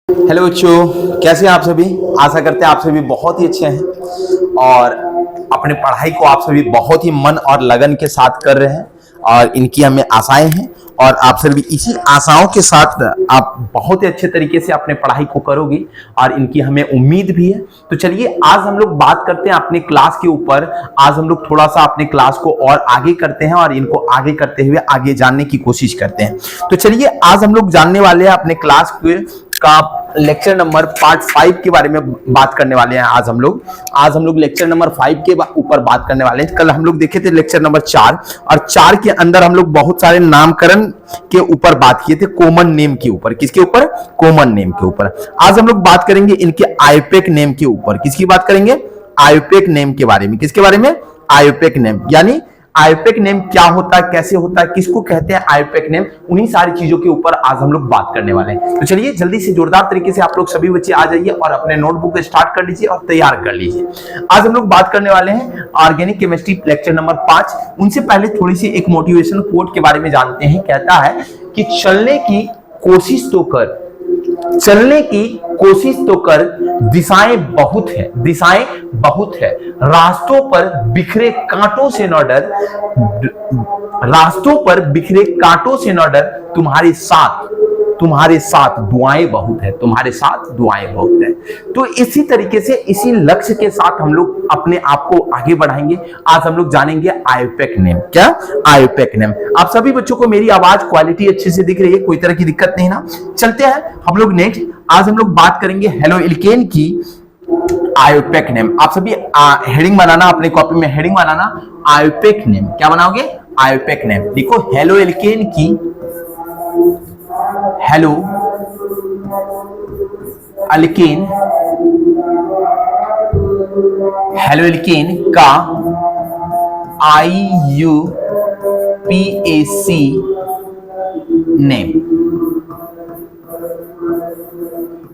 Hello बच्चों, कैसे हैं आप सभी। आशा करते हैं आप सभी बहुत ही अच्छे हैं और अपने पढ़ाई को आप सभी बहुत ही मन और लगन के साथ कर रहे हैं और इनकी हमें आशाएं हैं और आप सभी इसी आशाओं के साथ आप बहुत ही अच्छे तरीके से अपने पढ़ाई को करोगे और इनकी हमें उम्मीद भी है। तो चलिए आज हम लोग बात करते हैं अपने क्लास के ऊपर। आज हम लोग थोड़ा सा अपने क्लास को और आगे करते हैं और इनको आगे करते हुए आगे जानने की कोशिश करते हैं। तो चलिए आज हम लोग जानने वाले हैं अपने क्लास का लेक्चर नंबर पार्ट 5 के बारे में बात करने वाले हैं। आज हम लोग लेक्चर नंबर 5 के ऊपर बात करने वाले हैं। कल हम लोग देखे थे लेक्चर नंबर 4 और 4 के अंदर हम लोग बहुत सारे नामकरण के ऊपर बात किए थे, कॉमन नेम के ऊपर। किसके ऊपर? कॉमन नेम के ऊपर। आज हम लोग बात करेंगे इनके आयुपेक नेम के ऊपर। किसकी बात करेंगे? आयुपेक नेम के बारे में। किसके बारे में? IUPAC name. यानी आयुपेक नेम क्या होता है, कैसे होता है, किसको कहते हैं आयुपेक नेम, उन्हीं सारी चीजों के ऊपर आज हम लोग बात करने वाले हैं। तो चलिए जल्दी से जोरदार तरीके से आप लोग सभी बच्चे आ जाइए और अपने नोटबुक स्टार्ट कर लीजिए और तैयार कर लीजिए। आज हम लोग बात करने वाले हैं ऑर्गेनिक केमिस्ट्री लेक्चर नंबर 5। उनसे पहले थोड़ी सी एक मोटिवेशन कोट के बारे में जानते हैं। कहता है कि चलने की कोशिश तो कर, दिशाएं बहुत है, रास्तों पर बिखरे कांटों से न डर, तुम्हारे साथ दुआएं बहुत है, तो इसी तरीके से इसी लक्ष्य के साथ हम लोग अपने आप को आगे बढ़ाएंगे। आज हम लोग जानेंगे आयुपेक नेम। क्या? IUPAC name. आप सभी बच्चों को मेरी आवाज क्वालिटी अच्छे से दिख रही है? कोई तरह की दिक्कत नहीं ना? चलते हैं हम लोग नेक्स्ट। आज हम लोग बात करेंगे हेलो एल्केन की आयुपेक नेम। आप सभी हेडिंग बनाना, अपने कॉपी में हेडिंग बनाना, आयुपेक नेम। क्या बनाओगे? IUPAC name. देखो हेलो एल्केन की, हेलो एल्केन का IUPAC नेम।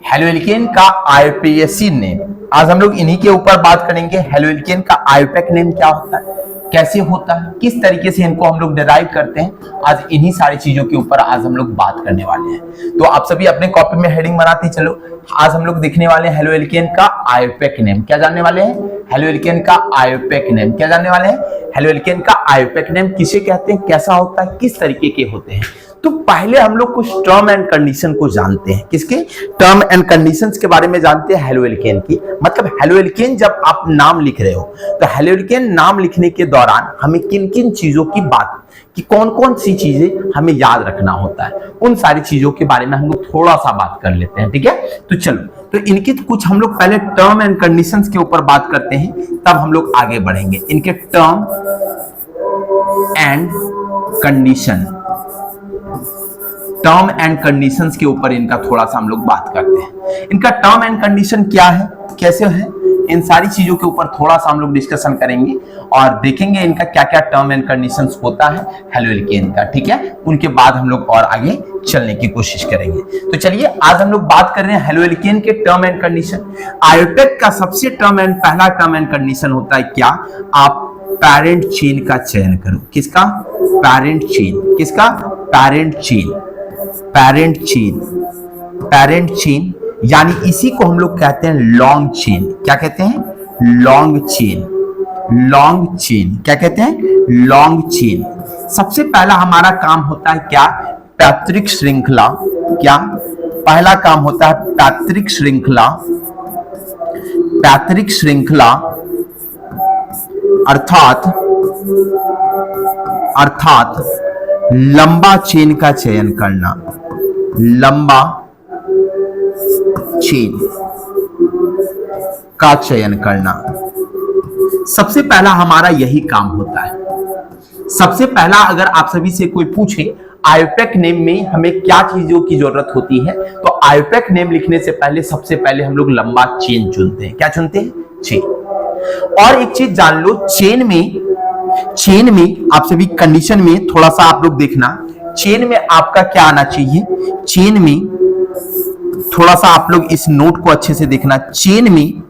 हेलो एल्केन का IUPAC नेम। आज हम लोग इन्हीं के ऊपर बात करेंगे। हेलो एल्केन का आयुपेक नेम क्या होता है, कैसे होता है, किस तरीके से इनको हम लोग डिराइव करते हैं, आज इन्हीं सारी चीजों के ऊपर आज हम लोग बात करने वाले हैं। तो आप सभी अपने कॉपी में हेडिंग बनाते चलो। आज हम लोग देखने वाले हैं हेलो एल्केन का आयुपेक नेम। क्या जानने वाले हैं? हेलो एल्केन का आयुपेक नेम। क्या जानने वाले हैं? हेलो एल्केन का आयुपेक नेम किसे कहते हैं, कैसा होता है, किस तरीके के होते हैं। तो पहले हम लोग कुछ टर्म एंड कंडीशन को जानते हैं। किसके? टर्म एंड कंडीशंस के बारे में जानते हैं हेलो एल्केन की। मतलब हेलो एल्केन जब आप नाम लिख रहे हो तो हेलो एल्केन नाम लिखने के दौरान हमें किन किन चीजों की बात, कि कौन कौन सी चीजें हमें याद रखना होता है, उन सारी चीजों के बारे में हम लोग थोड़ा सा बात कर लेते हैं। ठीक है, तो चलो, तो इनकी कुछ हम लोग पहले टर्म एंड कंडीशंस के ऊपर बात करते हैं, तब हम लोग आगे बढ़ेंगे। इनके टर्म एंड कंडीशंस के ऊपर इनका थोड़ा सा हम लोग बात करते हैं। इनका टर्म एंड कंडीशन क्या है, कैसे है, इन सारी चीजों के ऊपर थोड़ा सा हम लोग डिस्कशन करेंगे और देखेंगे इनका क्या क्या टर्म एंड कंडीशंस होता है हेलो एल्केन का। ठीक है, उनके बाद हम लोग और आगे चलने की कोशिश करेंगे। तो चलिए आज हम लोग बात कर रहे हैं हेलो एल्केन के टर्म एंड कंडीशन। आयुपेक का सबसे पहला टर्म एंड कंडीशन होता है क्या? आप पैरेंट चेन का चयन करो। किसका? Parent chain. किसका? पैरेंट चेन, यानी इसी को हम लोग कहते हैं लॉन्ग चेन। क्या कहते हैं? Long chain. क्या कहते हैं? Long chain. सबसे पहला हमारा काम होता है क्या? पैतृक श्रृंखला। क्या? पहला काम होता है पैतृक श्रृंखला, अर्थात लंबा चेन का चयन करना। लंबा चेन का चयन करना सबसे पहला हमारा यही काम होता है। सबसे पहला अगर आप सभी से कोई पूछे आयुपेक नेम में हमें क्या चीजों की जरूरत होती है, तो आयुपेक नेम लिखने से पहले सबसे पहले हम लोग लंबा चेन चुनते हैं। क्या चुनते हैं? चेन। और एक चीज जान लो, चेन में आप सभी कंडीशन में थोड़ा सा आप लोग देखना, चेन में आपका क्या आना चाहिए, चेन में थोड़ा सा आप लोग इस नोट को अच्छे से देखना, चेन में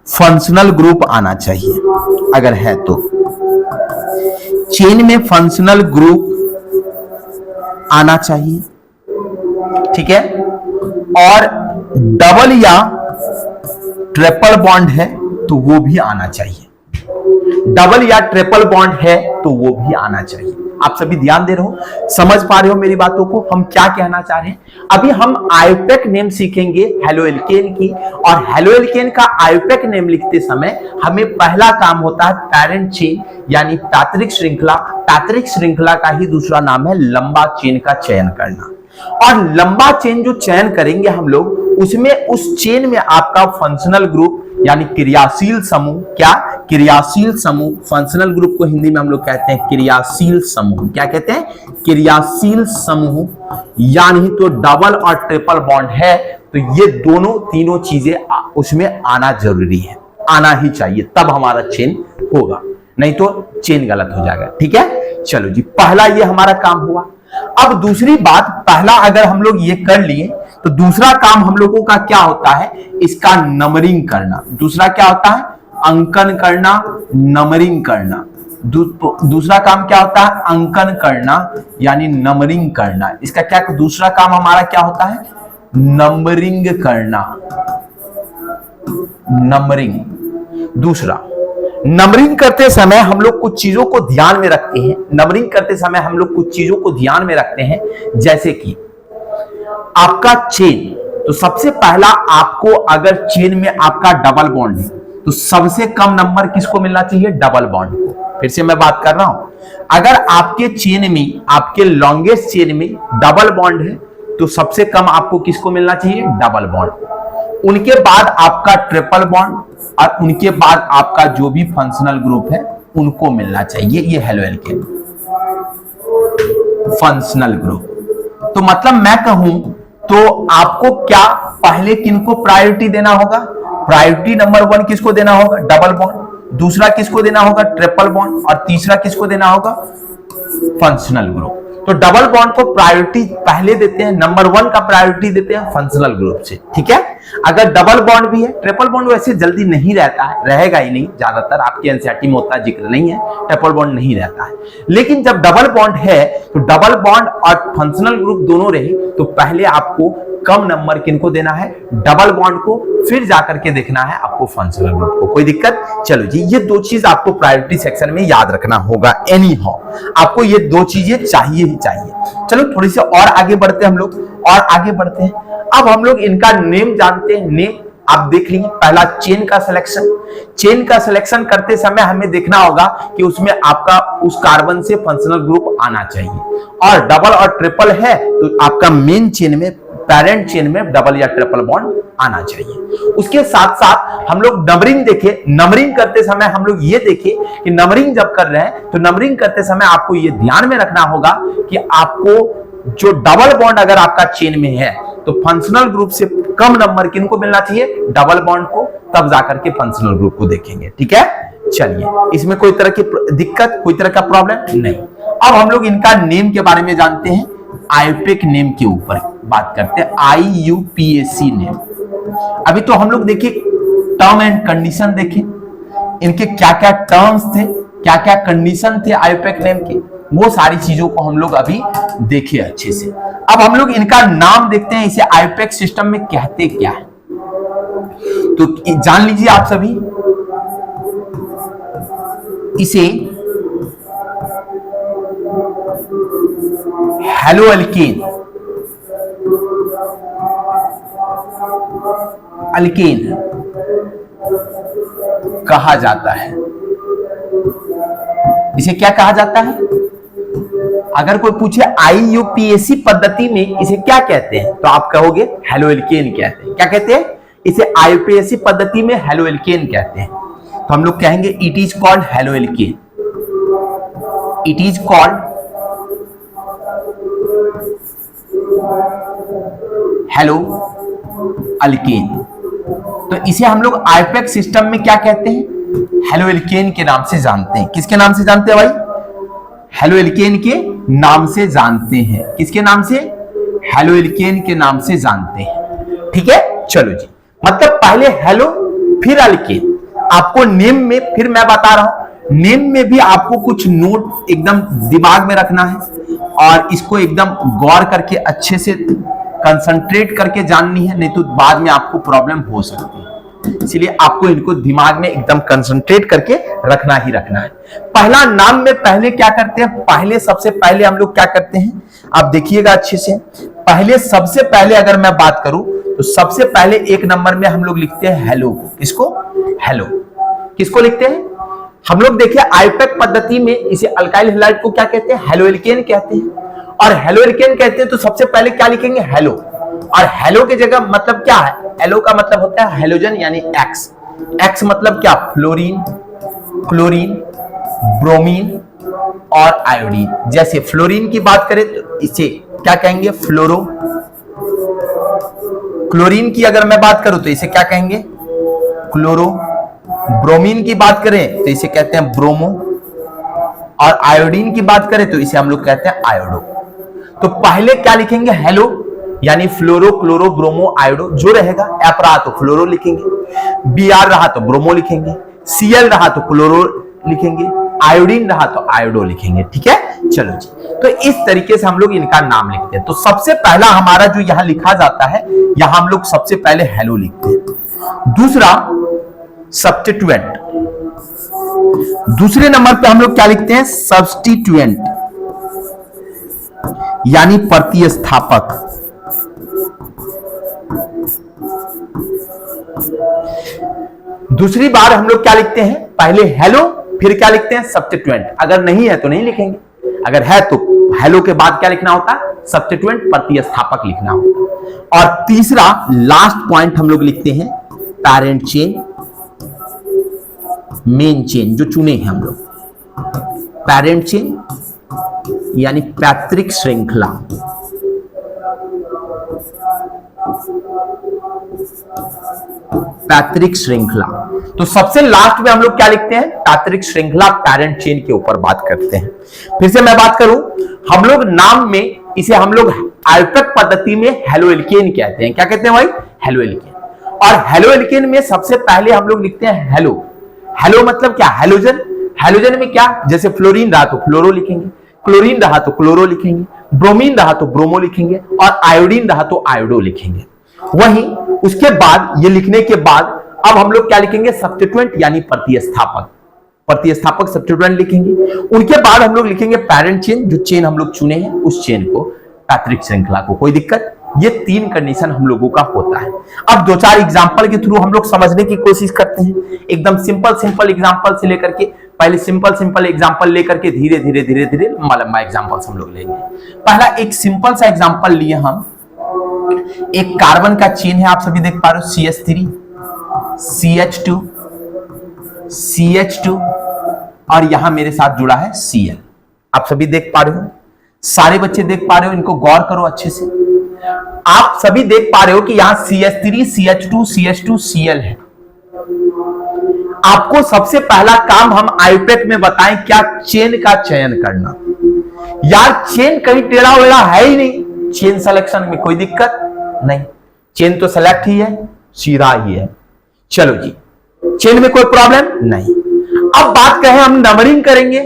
फंक्शनल ग्रुप आना चाहिए। अगर है तो चेन में फंक्शनल ग्रुप आना चाहिए, ठीक है। और डबल या ट्रिपल बॉन्ड है तो वो भी आना चाहिए। डबल या ट्रिपल बॉन्ड है तो वो भी आना चाहिए। आप सभी ध्यान दे रहे हो, समझ पा रहे हो मेरी बातों को, हम क्या कहना चाह रहे हैं। अभी हम आयोपेक नेम सीखेंगे हेलोएल्केन की, और हेलोएल्केन का आयोपेक नेम लिखते समय हमें पहला काम होता है पैरेंट चेन यानी पैतृक श्रृंखला। पैतृक श्रृंखला का ही दूसरा नाम है लंबा चेन का चयन करना। और लंबा चेन जो चयन करेंगे हम लोग, उसमें उस चेन में आपका फंक्शनल ग्रुप यानी क्रियाशील समूह, क्या क्रियाशील समूह, फंक्शनल ग्रुप को हिंदी में हम लोग कहते हैं क्रियाशील समूह। क्या कहते हैं? क्रियाशील समूह। यानी तो डबल और ट्रिपल बॉन्ड है तो ये दोनों तीनों चीजें उसमें आना जरूरी है, आना ही चाहिए, तब हमारा चेन होगा, नहीं तो चेन गलत हो जाएगा। ठीक है, चलो जी, पहला ये हमारा काम हुआ। अब दूसरी बात, पहला अगर हम लोग ये कर लिए तो दूसरा काम हम लोगों का क्या होता है? इसका नंबरिंग करना। दूसरा क्या होता है? अंकन करना, नंबरिंग करना। दूसरा काम क्या होता है? अंकन करना यानी नंबरिंग करना। इसका क्या दूसरा काम हमारा क्या होता है? नंबरिंग करना। नंबरिंग दूसरा। नंबरिंग करते समय हम लोग कुछ चीजों को ध्यान में रखते हैं। नंबरिंग करते समय हम लोग कुछ चीजों को ध्यान में रखते हैं, जैसे कि आपका चेन, तो सबसे पहला आपको अगर चेन में आपका डबल बॉन्ड है तो सबसे कम नंबर किसको मिलना चाहिए? डबल बॉन्ड को। फिर से मैं बात कर रहा हूं, अगर आपके चेन में, आपके लॉन्गेस्ट चेन में डबल बॉन्ड है तो सबसे कम आपको किसको मिलना चाहिए? Double bond. उनके बाद आपका ट्रिपल बॉन्ड, और उनके बाद आपका जो भी फंक्शनल ग्रुप है उनको मिलना चाहिए। ये हेलोएल्केन फंक्शनल ग्रुप। तो मतलब मैं कहूं तो आपको क्या पहले किनको प्रायोरिटी देना होगा? प्रायोरिटी नंबर 1 किसको देना होगा? Double bond. दूसरा किसको देना होगा? Triple bond. और तीसरा किसको देना होगा? Functional group. तो डबल बॉन्ड को प्रायोरिटी पहले देते हैं, नंबर 1 का प्रायोरिटी देते हैं फंक्शनल ग्रुप से। ठीक है, अगर डबल बॉन्ड भी है, ट्रिपल बॉन्ड वैसे जल्दी नहीं रहता है, रहेगा ही नहीं, ज्यादातर आपके एनसीईआरटी में उतना जिक्र नहीं है, ट्रिपल बॉन्ड नहीं रहता है। लेकिन जब डबल बॉन्ड है तो डबल बॉन्ड और फंक्शनल ग्रुप दोनों रहे तो पहले आपको कम नंबर किनको देना है? डबल बॉन्ड को, फिर जाकर के देखना है आपको फंक्शनल ग्रुप को। कोई दिक्कत? चलो जी, ये दो चीज आपको प्रायोरिटी सेक्शन में याद रखना होगा। एनी हाउ आपको ये दो चीजें चाहिए ही चाहिए। चलो थोड़ी सी और आगे बढ़ते हैं हम लोग, और आगे बढ़ते हैं। अब हम लोग इनका नेम जानते हैं। नेम आप देख लीजिए, पहला चेन का सिलेक्शन। चेन का सिलेक्शन करते समय हमें देखना होगा कि उसमें आपका उस कार्बन से फंक्शनल ग्रुप आना चाहिए, और डबल और ट्रिपल है तो आपका मेन चेन में, पैरेंट चेन में डबल या ट्रिपल बॉन्ड आना चाहिए। उसके साथ साथ हम लोग नंबरिंग देखें। नंबरिंग करते समय हम लोग ये देखें कि नंबरिंग जब कर रहे हैं तो नंबरिंग करते समय आपको ये ध्यान में रखना होगा कि आपको जो डबल बॉन्ड अगर आपका चेन में है तो फंक्शनल ग्रुप से कम नंबर किनको मिलना चाहिए? डबल बॉन्ड को, तब जाकर के फंक्शनल ग्रुप को देखेंगे। ठीक है, चलिए, इसमें कोई तरह की दिक्कत, कोई तरह का प्रॉब्लम नहीं। अब हम लोग इनका नेम के बारे में जानते हैं। आयोपेक नेम के ऊपर बात करते हैं, IUPAC नेम। अभी तो हम लोग देखिए टर्म एंड कंडीशन देखें, इनके क्या क्या टर्म्स थे, क्या क्या कंडीशन थे आयोपेक नेम के, वो सारी चीजों को हम लोग अभी देखे अच्छे से। अब हम लोग इनका नाम देखते हैं, इसे आयोपेक सिस्टम में कहते क्या है, तो जान लीजिए आप सभी। इसे हेलोएल्केन, अल्केन कहा जाता है। इसे क्या कहा जाता है? अगर कोई पूछे IUPAC पद्धति में इसे क्या कहते हैं तो आप कहोगे हेलोएल्केन कहते हैं। क्या कहते हैं? इसे IUPAC पद्धति में हेलोएल्केन कहते हैं। तो हम लोग कहेंगे it is called haloalkane. It is called hello alkane. तो इसे हम लोग आयोपेक सिस्टम में क्या कहते हैं? हेलोएल्केन के नाम से जानते हैं। किसके नाम से जानते हैं भाई? हेलोएल्केन के नाम से जानते हैं। किसके नाम से? हेलोएल्केन के नाम से जानते हैं। ठीक है, चलो जी, मतलब पहले हेलो फिर अल्केन। आपको नेम में, फिर मैं बता रहा हूं, नेम में भी आपको कुछ नोट एकदम दिमाग में रखना है और इसको एकदम गौर करके अच्छे से कंसंट्रेट करके जाननी है, नहीं तो बाद में आपको प्रॉब्लम हो सकती है। इसलिए आपको इनको दिमाग में एकदम कंसंट्रेट करके रखना ही रखना है। पहला नाम में पहले क्या करते हैं, पहले सबसे पहले हम लोग क्या करते हैं, आप देखिएगा अच्छे से। पहले सबसे पहले अगर मैं बात करूं तो सबसे पहले एक नंबर में हम लोग लिखते हैं हेलो को। किसको? हेलो। किसको लिखते हैं हम लोग? देखिए आईपैक पद्धति में इसे अल्काइल हैलाइड को क्या कहते हैं? हेलो एल्केन कहते हैं। और हेलो एल्केन कहते हैं तो सबसे पहले क्या लिखेंगे? हेलो। और हेलो की जगह मतलब क्या है? हेलो का मतलब होता है हेलोजन यानी एक्स। एक्स मतलब क्या? फ्लोरीन, क्लोरीन, ब्रोमीन और आयोडीन। जैसे फ्लोरीन की बात करें तो इसे क्या कहेंगे? फ्लोरो। क्लोरीन की अगर मैं बात करूं तो इसे क्या कहेंगे? क्लोरो। ब्रोमीन की बात करें तो इसे कहते हैं ब्रोमो। और आयोडीन की बात करें तो इसे हम लोग कहते हैं आयोडो। तो पहले क्या लिखेंगे? हेलो यानी फ्लोरो, क्लोरो, ब्रोमो, आयोडो। जो रहेगा एफ रहा तो फ्लोरो लिखेंगे, बी आर रहा तो ब्रोमो लिखेंगे, सीएल रहा तो क्लोरो लिखेंगे, आयोडीन रहा तो आयोडो लिखेंगे। ठीक है, चलो जी। तो इस तरीके से हम लोग इनका नाम लिखते हैं। तो सबसे पहला हमारा जो यहां लिखा जाता है, यहां हम लोग सबसे पहले हेलो लिखते हैं। दूसरा सब्स्टिट्यूएंट। दूसरे नंबर पे हम लोग क्या लिखते हैं? सब्स्टिट्यूएंट यानी प्रतिस्थापक। दूसरी बार हम लोग क्या लिखते हैं? पहले हेलो, फिर क्या लिखते हैं? सब्स्टिट्यूएंट। अगर नहीं है तो नहीं लिखेंगे, अगर है तो हेलो के बाद क्या लिखना होता है? सब्स्टिट्यूएंट, प्रतिस्थापक लिखना होता है। और तीसरा लास्ट पॉइंट हम लोग लिखते हैं पैरेंट चेन, मेन चेन जो चुने हैं हम लोग। पैरेंट चेन यानी पैतृक श्रृंखला। पैतृक श्रृंखला। तो सबसे लास्ट में हम लोग क्या लिखते हैं? पैतृक श्रृंखला, पैरेंट चेन के ऊपर बात करते हैं। फिर से मैं बात करूं, हम लोग नाम में इसे हम लोग आईपैक पद्धति में हेलो एल्केन कहते हैं। क्या कहते हैं भाई? Halo alkane. और हेलो एल्केन में सबसे पहले हम लोग लिखते हैं हेलो। हेलो मतलब क्या? हेलोजन। हेलोजन में क्या? जैसे फ्लोरीन रहा तो फ्लोरो लिखेंगे, क्लोरीन रहा तो क्लोरो लिखेंगे, ब्रोमीन रहा तो ब्रोमो लिखेंगे और आयोडीन रहा तो आयोडो लिखेंगे। वहीं उसके बाद ये लिखने के बाद अब हम लोग क्या लिखेंगे? सब्स्टिट्यूएंट यानी प्रतिस्थापक। प्रतिस्थापक सब्स्टिट्यूएंट लिखेंगे। उनके बाद हम लोग लिखेंगे पैरेंट चेन, जो चेन हम लोग चुने हैं उस चेन को, पैतृक श्रृंखला को। कोई दिक्कत? ये तीन कंडीशन हम लोगों का होता है। अब दो चार एग्जांपल के थ्रू हम लोग समझने की कोशिश करते हैं। एकदम सिंपल एग्जांपल से लेकर के, पहले सिंपल एग्जांपल लेकर के धीरे धीरे लंबा एग्जांपल्स हम लोग लेंगे। पहला एक सिंपल सा एग्जांपल लिए हम। एक कार्बन का चेन है, आप सभी देख पा रहे हो, CH3, CH2, CH2 और यहां मेरे साथ जुड़ा है Cl। आप सभी देख पा रहे हो, सारे बच्चे देख पा रहे हो, इनको गौर करो अच्छे से। आप सभी देख पा रहे हो कि यहां CH3, CH2, CH2, Cl है। आपको सबसे पहला काम हम आईपैक में बताएं क्या? चेन का चयन करना। यार चेन कहीं टेढ़ा वेढ़ा है ही नहीं, चेन सिलेक्शन में कोई दिक्कत नहीं, चेन तो सेलेक्ट ही है, सीधा ही है। चलो जी, चेन में कोई प्रॉब्लम नहीं। अब बात करें हम नंबरिंग करेंगे,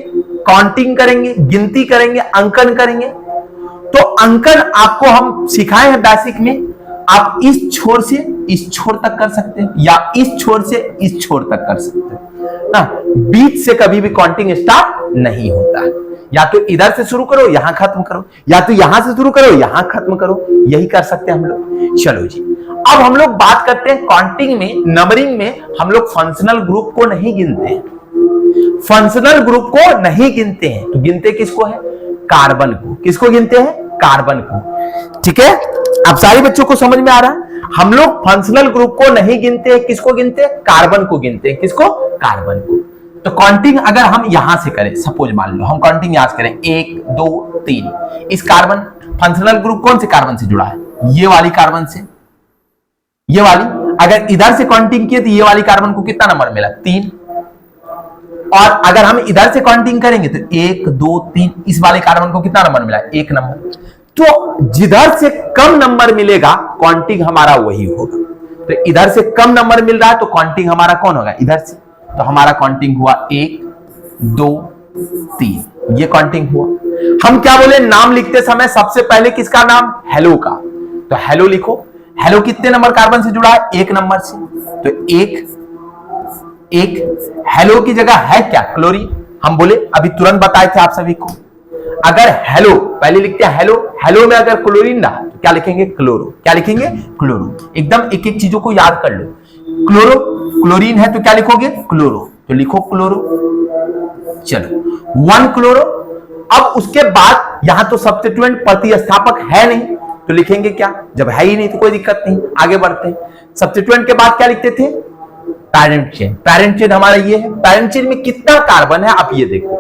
काउंटिंग करेंगे, गिनती करेंगे, अंकन करेंगे। तो अंकन आपको हम सिखाए हैं बेसिक में। आप इस छोर से इस छोर तक कर सकते हैं या इस छोर से इस छोर तक कर सकते हैं ना। बीच से कभी भी काउंटिंग स्टार्ट नहीं होता है। या तो इधर से शुरू करो, यहां खत्म करो, या तो यहां से शुरू करो, यहां खत्म करो, यही कर सकते हैं हम लोग। चलो जी, अब हम लोग बात करते हैं काउंटिंग में, नंबरिंग में हम लोग फंक्शनल ग्रुप को नहीं गिनते हैं। फंक्शनल ग्रुप को नहीं गिनते हैं तो गिनते किसको है? कार्बन को। किसको गिनते हैं? कार्बन को। ठीक है, अब सारे बच्चों को समझ में आ रहा है? हम लोग फंक्शनल ग्रुप को नहीं गिनते हैं, किसको गिनते हैं? कार्बन को गिनते हैं। किसको? कार्बन को। तो काउंटिंग अगर हम यहां से करें, सपोज मान लो हम काउंटिंग यहां से करें 1 2 3, इस कार्बन फंक्शनल ग्रुप कौन से कार्बन से जुड़ा है? ये वाली कार्बन से, ये वाली। अगर इधर से काउंटिंग किए तो ये वाली कार्बन को कितना नंबर मिला? 3। और अगर हम इधर से काउंटिंग करेंगे तो 1 2 3, इस वाले कार्बन को कितना नंबर मिला? 1 नंबर। तो जिधर से कम नंबर मिलेगा काउंटिंग हमारा वही होगा। तो इधर से कम नंबर मिल रहा है तो काउंटिंग हमारा कौन होगा? इधर से। तो हमारा काउंटिंग हुआ 1 2 3, ये काउंटिंग हुआ। हम क्या बोले? नाम लिखते समय सबसे पहले किसका नाम? हेलो का। तो हेलो लिखो। हेलो कितने नंबर कार्बन से जुड़ा है? 1 नंबर से, तो एक हेलो की जगह है क्या? क्लोरीन। हम बोले अभी तुरंत बताए थे आप सभी को, अगर हेलो पहले लिखते हैं हेलो, हेलो में अगर क्लोरीन ना तो क्या लिखेंगे? क्लोरो। क्या लिखेंगे? क्लोरो। एकदम एक एक चीजों को याद कर लो। क्लोरो, क्लोरीन है तो क्या लिखोगे? क्लोरो, तो लिखो क्लोरो। चलो 1 क्लोरो। अब उसके बाद यहां तो सब्स्टिट्यूएंट प्रतिस्थापक है नहीं, तो लिखेंगे क्या? जब है ही नहीं तो कोई दिक्कत नहीं, आगे बढ़ते हैं। सब्स्टिट्यूएंट के बाद क्या लिखते थे? Parent chain. पैरेंट चेन हमारा ये है। पैरेंट चेन में कितना कार्बन है आप ये देखो,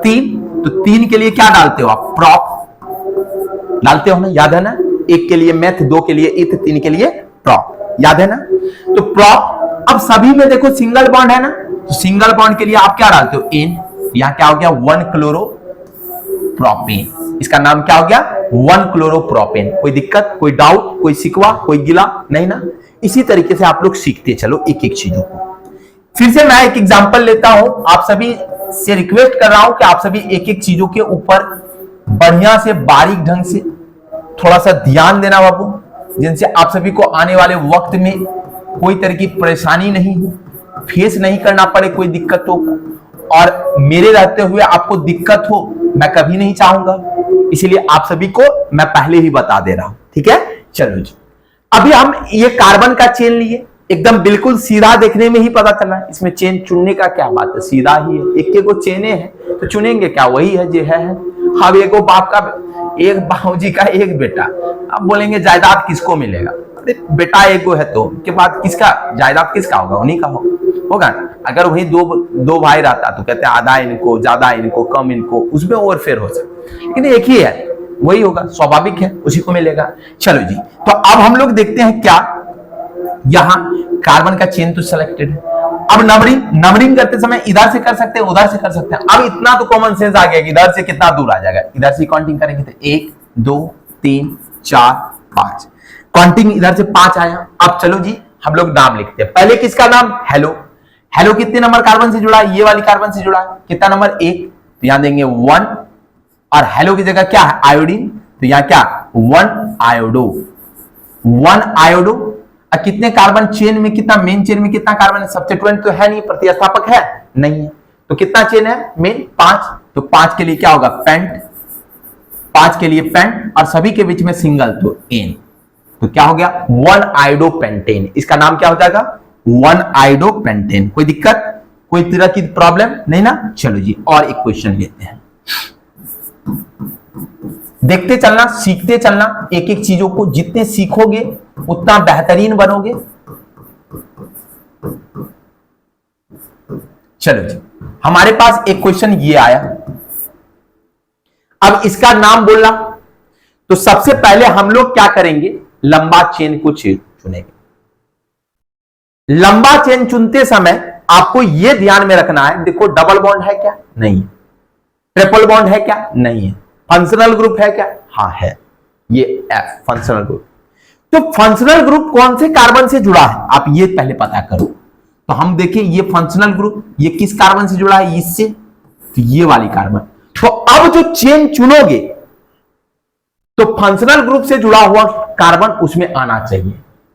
3, तो 3 के लिए क्या डालते हो आप? प्रॉप डालते हो ना, याद है ना? 1 के लिए मेथ, 2 के लिए इथ, 3 के लिए प्रॉप, याद है ना? तो प्रॉप। अब सभी में देखो सिंगल बॉन्ड है ना, तो सिंगल बॉन्ड के लिए आप क्या डालते हो? एन। यहां क्या हो गया? 1 क्लोरो प्रोपेन। इसका नाम क्या हो गया? 1 क्लोरो प्रोपेन। कोई दिक्कत, कोई डाउट, कोई शिकवा, कोई गिला नहीं ना? इसी तरीके से आप लोग सीखते चलो एक एक चीजों को। फिर से मैं एक एग्जांपल लेता हूं, आप सभी से रिक्वेस्ट कर रहा हूं कि आप सभी एक एक चीजों के ऊपर बढ़िया से बारीक ढंग से थोड़ा सा ध्यान देना बाबू, जिनसे आप सभी को आने वाले वक्त में कोई तरह की परेशानी नहीं हो, फेस नहीं करना पड़े कोई दिक्कतों को, और मेरे रहते हुए आपको दिक्कत हो मैं कभी नहीं चाहूंगा, इसीलिए आप सभी को मैं पहले ही बता दे रहा हूं। ठीक है, चलो जी। अभी हम ये कार्बन का चेन लिए, एकदम बिल्कुल सीधा देखने में ही पता चला है, इसमें चेन चुनने का क्या बात है, सीधा ही है। एक को चेने हैं तो चुनेंगे क्या? वही है जो है। अब एक बाप का, एक बाबूजी का एक बेटा, अब बोलेंगे जायदाद किसको मिलेगा? अरे बेटा एक है तो के बाद किसका जायदाद किसका होगा? उन्हीं का होगा। अगर वही दो भाई रहता तो कहते आधा इनको, ज्यादा इनको, कम इनको, उसमें और फेर हो सकता, लेकिन एक ही है, वही होगा, स्वाभाविक है, उसी को मिलेगा। चलो जी, तो अब हम लोग देखते हैं क्या, यहां कार्बन का चेन तो सिलेक्टेड है। अब नंबरिंग करते समय इधर से कर सकते हैं, उधर से कर सकते हैं। अब इतना तो कॉमन सेंस आ गया कि इधर से कितना दूर आ जाएगा, इधर से काउंटिंग करेंगे तो 1 2 3 4 5, काउंटिंग इधर से 5 आया। अब चलो जी हम लोग नाम लिखते हैं। पहले किसका नाम? हेलो। हेलो कितने नंबर कार्बन से जुड़ा है? ये वाली कार्बन से जुड़ा है। कितना नंबर? 1, तो यहां देंगे 1, और हेलो की जगह क्या है? आयोडीन, तो यहां क्या? 1 आयोडो, 1 आयोडो। अब कितने कार्बन चेन में, कितना मेन चेन में कितना कार्बन है? सब्स्टिट्यूएंट तो है नहीं, प्रतिस्थापक है नहीं है, तो कितना चेन है मेन? 5, तो 5 के लिए क्या होगा? पेंट, 5 के लिए पेंट, और सभी के बीच में सिंगल तो एन, तो क्या हो गया? 1 आयोडोपेंटेन। इसका नाम क्या हो जाएगा? 1 आयोडोपेंटेन। कोई दिक्कत, कोई तरह की प्रॉब्लम नहीं ना? चलो जी और एक क्वेश्चन लेते हैं। देखते चलना, सीखते चलना, एक एक चीजों को जितने सीखोगे उतना बेहतरीन बनोगे। चलो जी, हमारे पास एक क्वेश्चन ये आया। अब इसका नाम बोलना, तो सबसे पहले हम लोग क्या करेंगे? लंबा चेन को चुनेंगे। लंबा चेन चुनते समय आपको यह ध्यान में रखना है, देखो डबल बॉन्ड है क्या? नहीं है। ट्रिपल बॉन्ड है क्या? नहीं है। फंक्शनल ग्रुप है क्या? हाँ है, ये एफ फंक्शनल ग्रुप। तो फंक्शनल ग्रुप कौन से कार्बन से जुड़ा है आप ये पहले पता करो। तो हम देखें ये फंक्शनल ग्रुप, ये किस कार्बन से जुड़ा है? इससे, तो ये वाली कार्बन। तो अब जो चेन चुनोगे तो फंक्शनल ग्रुप से जुड़ा हुआ कार्बन उसमें आना चाहिए।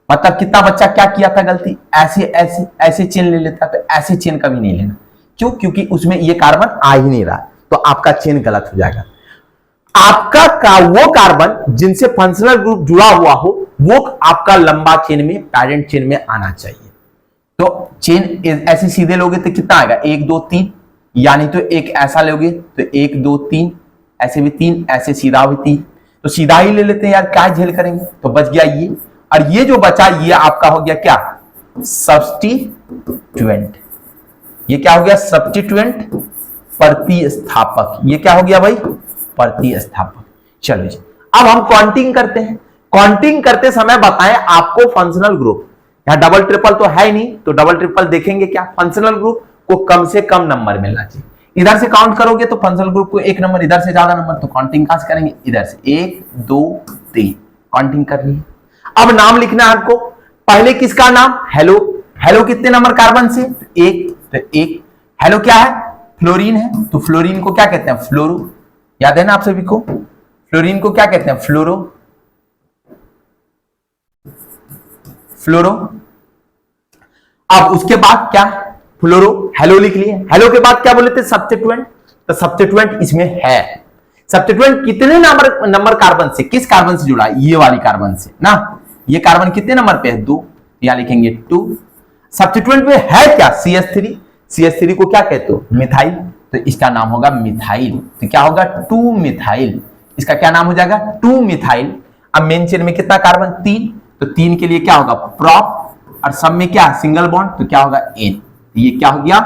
मतलब कितना बच्चा क्या किया था गलती? ऐसे ऐसे ऐसे चेन ले लेता, तो ऐसे चेन कभी नहीं लेना। क्यों? क्योंकि उसमें ये कार्बन आ ही नहीं रहा, तो आपका चेन गलत हो जाएगा। आपका वो कार्बन जिनसे फंक्शनल ग्रुप जुड़ा हुआ हो वो आपका लंबा चेन में, पैरेंट चेन में आना चाहिए। तो चेन ऐसे सीधे लोगे तो कितना आएगा? 1 2 3, यानी तो एक ऐसा लोगे तो 1 2 3, ऐसे भी 3, ऐसे सीधा भी 3, तो सीधा ही ले लेते हैं यार, क्या झेल करेंगे। तो बच गया ये, और ये जो बचा ये आपका हो गया क्या? सब्स्टिट्यूएंट। ये क्या हो गया? सब्स्टिट्यूएंट, प्रतिस्थापक। ये क्या हो गया भाई? प्रतिस्थापक। चलो जी, अब हम काउंटिंग करते हैं। काउंटिंग करते समय बताएं आपको फंक्शनल ग्रुप, यहां डबल ट्रिपल तो है ही नहीं, तो डबल ट्रिपल देखेंगे क्या? फंक्शनल ग्रुप को कम से कम नंबर मिलना चाहिए। इधर से काउंट करोगे तो फंक्शनल ग्रुप को 1 नंबर, इधर से ज्यादा नंबर, तो काउंटिंग कहां से करेंगे? इधर से 1 2 3, काउंटिंग कर ली। अब नाम लिखना है आपको। पहले किसका नाम? हेलो। हेलो कितने नंबर कार्बन से? 1, तो 1। हेलो क्या है? फ्लोरीन है, तो फ्लोरीन को क्या कहते हैं? फ्लोरो। याद है ना आप सभी को? फ्लोरीन को क्या कहते हैं? फ्लोरो। फ्लोरो। अब उसके बाद क्या, फ्लोरो, हेलो लिख लिए। हेलो के बाद क्या बोले थे, सब्स्टिट्यूएंट। तो सब्स्टिट्यूएंट इसमें है। सब्स्टिट्यूएंट कितने नंबर कार्बन से, किस कार्बन से जुड़ा है, ये वाली कार्बन से ना। ये कार्बन कितने नंबर पे है, 2, यहां लिखेंगे 2। सब्स्टिट्यूएंट में है क्या, CH3। CH3 को क्या कहते हो, मिथाइल, तो इसका नाम होगा मिथाइल। तो क्या होगा, 2 मिथाइल। इसका क्या नाम हो जाएगा, 2 मिथाइल। अब मेन चेन में कितना कार्बन, 3, तो 3 के लिए क्या होगा, प्रोप, और सब में क्या, सिंगल बॉन्ड, तो क्या होगा, N। ये क्या हो गया,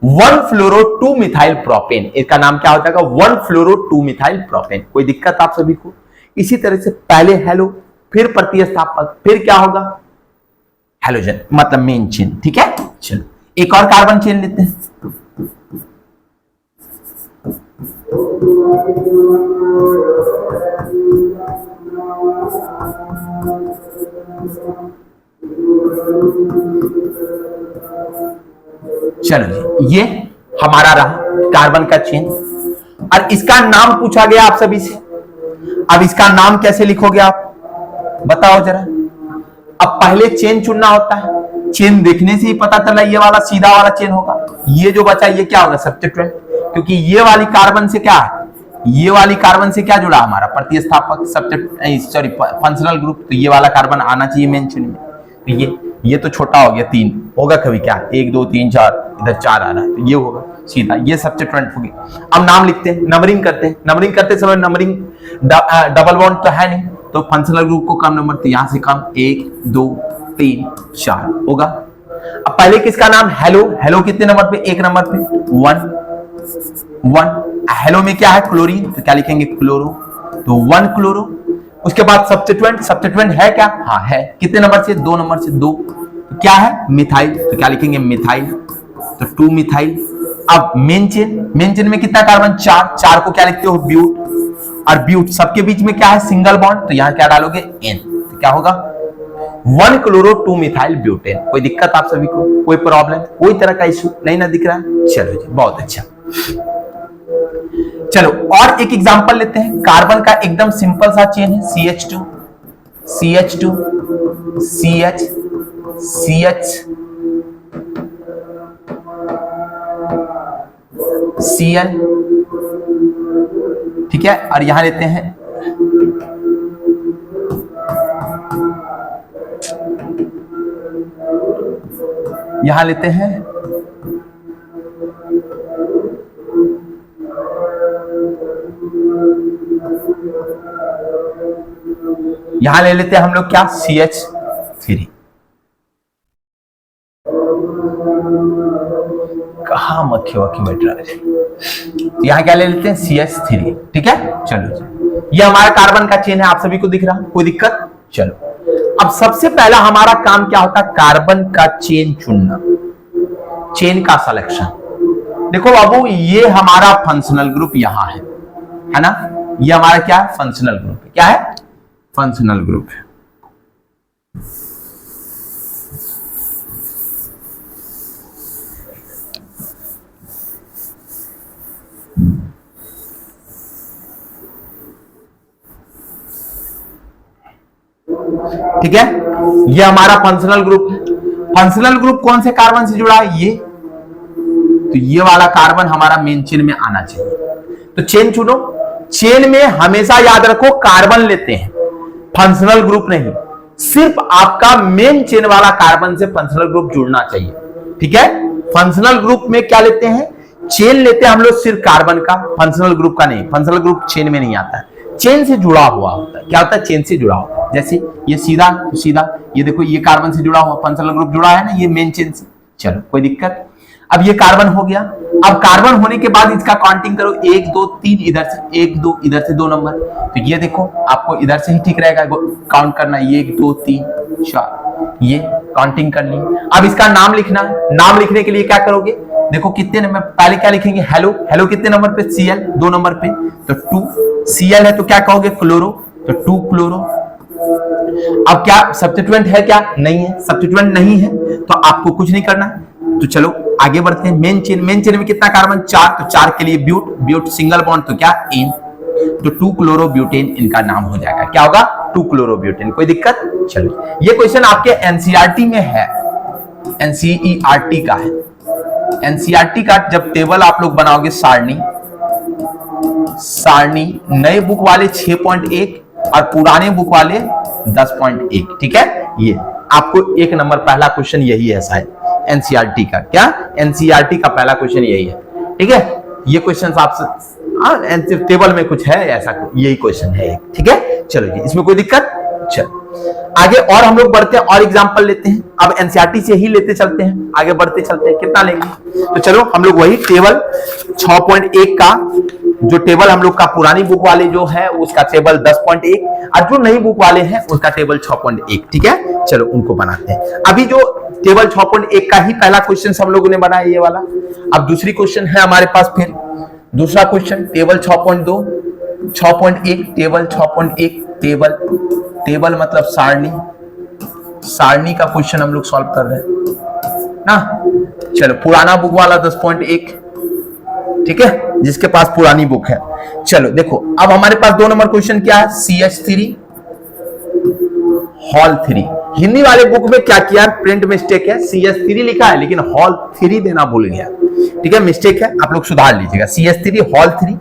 1 फ्लोरो 2 मिथाइल प्रोपेन। इसका नाम क्या हो जाएगा, 1 फ्लोरो 2 मिथाइल प्रोपेन। कोई दिक्कत आप सभी को। इसी तरह से पहले हेलो, फिर प्रतिस्थापक, फिर क्या होगा, हेलोजन, मतलब मेन चेन। ठीक है, चलो एक और कार्बन चेन लेते हैं। चलो ये हमारा रहा कार्बन का चेन, और इसका नाम पूछा गया आप सभी से। अब इसका नाम कैसे लिखोगे आप, बताओ जरा। अब पहले चेन चुनना होता है, चेन देखने से ही पता चला ये वाला सीधा वाला चेन होगा। ये जो बचा ये क्या होगा, सब्स्टिट्यूएंट, क्योंकि ये वाली कार्बन से क्या है, ये वाली कार्बन से क्या जुड़ा हमारा, प्रतिस्थापक, सॉरी फंक्शनल ग्रुप। तो ये वाला कार्बन आना चाहिए मेन चेन में। तो ये तो छोटा हो गया, 3 होगा कभी क्या, 1 2 3 4, इधर 4 आ रहा है, तो ये होगा सीधा, ये सब्स्टिट्यूएंट हो गया। अब नाम लिखते हैं, नंबरिंग करते हैं। नंबरिंग करते समय नंबरिंग डबल बॉन्ड तो है नहीं, तो फंक्शनल ग्रुप को कम नंबर, तो यहां से कम 1 2 3 4 होगा। अब पहले किसका नाम, हेलो। हेलो कितने नंबर पे, 1 नंबर पे, 1। हेलो में क्या है, क्लोरीन, तो क्या लिखेंगे, क्लोरो, तो 1 क्लोरो। उसके बाद सब्स्टिट्यूएंट, सब्स्टिट्यूएंट है क्या, हाँ है। कितने नंबर से, 2 नंबर से, 2। तो क्या है, मिथाइल, तो क्या लिखेंगे, मिथाइल, तो 2 मिथाइल। अब मेन चेन, मेन चेन में कितना कार्बन, 4। 4 को क्या लिखते हो, ब्यूट, और ब्यूट सबके बीच में क्या है, सिंगल बॉन्ड, तो यहां क्या डालोगे, N, तो क्या होगा, 1 क्लोरो 2 मिथाइल ब्यूटेन। कोई दिक्कत आप सभी को, कोई प्रॉब्लम, कोई तरह का इश्यू नहीं ना दिख रहा है। चलो जी, बहुत अच्छा। चलो और एक एग्जांपल लेते हैं। कार्बन का एकदम सिंपल सा चेन है, CH2 CH2 CH CH Cl, ठीक है। और यहां लेते हैं यहां ले लेते हैं हम लोग क्या, CH3। कहा मक्खी वक्खी बैठ रहा है, यहां क्या ले लेते हैं, CH3, ठीक है। चलो ये हमारा कार्बन का चेन है, आप सभी को दिख रहा, कोई दिक्कत। चलो अब सबसे पहला हमारा काम क्या होता है, कार्बन का चेन चुनना, चेन का सिलेक्शन। देखो बाबू, ये हमारा फंक्शनल ग्रुप यहां है ना, ये हमारा क्या है, फंक्शनल ग्रुप है। क्या है, फंक्शनल ग्रुप है। ठीक है, ये हमारा फंक्शनल ग्रुप है। फंक्शनल ग्रुप कौन से कार्बन से जुड़ा है, ये, तो ये वाला कार्बन हमारा मेन चेन में आना चाहिए। तो चेन चुनो, चेन में हमेशा याद रखो कार्बन लेते हैं, फंक्शनल ग्रुप नहीं। सिर्फ आपका मेन चेन वाला कार्बन से फंक्शनल ग्रुप जुड़ना चाहिए, ठीक है। फंक्शनल ग्रुप में क्या लेते हैं, चेन लेते हैं हम लोग सिर्फ कार्बन का, फंक्शनल ग्रुप का नहीं। फंक्शनल ग्रुप चेन में नहीं आता है, चेन से जुड़ा हुआ होता है। क्या होता है, चेन से जुड़ा हुआ, जैसे ये सीधा तो सीधा, ये देखो ये कार्बन से जुड़ा हुआ, फंक्शनल ग्रुप जुड़ा है ना, ये मेन चेन से। चलो कोई दिक्कत। अब ये कार्बन हो गया। अब कार्बन होने के बाद इसका काउंटिंग करो, 1 2 3 इधर से 1 2, इधर से 2 नंबर। तो ये देखो आपको इधर से ही ठीक रहेगा काउंट करना, 1 2 3 4, ये काउंटिंग कर ली। अब इसका नाम लिखना, नाम लिखने के लिए क्या करोगे, देखो कितने नंबर, पहले क्या लिखेंगे, हेलो। हेलो कितने नंबर पे, Cl 2 नंबर पे, तो 2 Cl है, तो क्या कहोगे, क्लोरो, तो 2 क्लोरो। अब क्या सब्स्टिट्यूएंट है क्या, नहीं है, सब्स्टिट्यूएंट नहीं है तो आपको कुछ नहीं करना। तो चलो आगे बढ़ते हैं। मेन चेन, मेन चेन में कितना कार्बन, 4, तो 4 के लिए ब्यूट, ब्यूट सिंगल बॉन्ड, तो क्या, N। तो 2-क्लोरोब्यूटेन इनका नाम हो जाएगा। क्या होगा? 2-क्लोरोब्यूटेन। कोई दिक्कत? चलिए, ये क्वेश्चन आपके एनसीईआरटी में है, एनसीईआरटी का है। एनसीईआरटी का जब टेबल आप लोग बनाओगे, सारणी नए बुक वाले 6.1 और पुराने बुक वाले 10.1, ठीक है। ये आपको एक नंबर पहला क्वेश्चन यही है शायद एनसीईआरटी का। क्या? एनसीईआरटी का पहला क्वेश्चन यही है, ठीक है। ये क्वेश्चन आपसे टेबल में कुछ है ऐसा, यही क्वेश्चन है, ठीक है। चलो जी, इसमें कोई दिक्कत? चलो आगे और हम लोग बढ़ते हैं और एग्जांपल लेते हैं। अब एनसीईआरटी से ही लेते चलते हैं, आगे बढ़ते चलते हैं। कितना लेंगे? तो चलो हम लोग वही टेबल 6.1 का जो टेबल हम लोग का पुरानी बुक वाले जो है उसका टेबल 10.1 और जो नई बुक वाले हैं उसका टेबल 6.1, ठीक है। चलो उनको बनाते हैं। अभी जो टेबल 6.1 का ही पहला क्वेश्चन सब लोगों ने बनाया ये वाला। अब दूसरी क्वेश्चन है हमारे पास, फिर दूसरा क्वेश्चन टेबल 6.2, 6.1 टेबल 6.1 टेबल मतलब सारणी का क्वेश्चन हम लोग सॉल्व कर रहे हैं ना। चलो पुराना बुक वाला 10.1, ठीक है, जिसके पास पुरानी बुक है। चलो देखो, अब हमारे पास 2 नंबर क्वेश्चन क्या है? CH3 hall 3। हिंदी वाले बुक में क्या किया? प्रिंट मिस्टेक है, CH3 लिखा है लेकिन हॉल 3 देना भूल गया, ठीक है, मिस्टेक है, आप लोग सुधार लीजिएगा। CH3 hall 3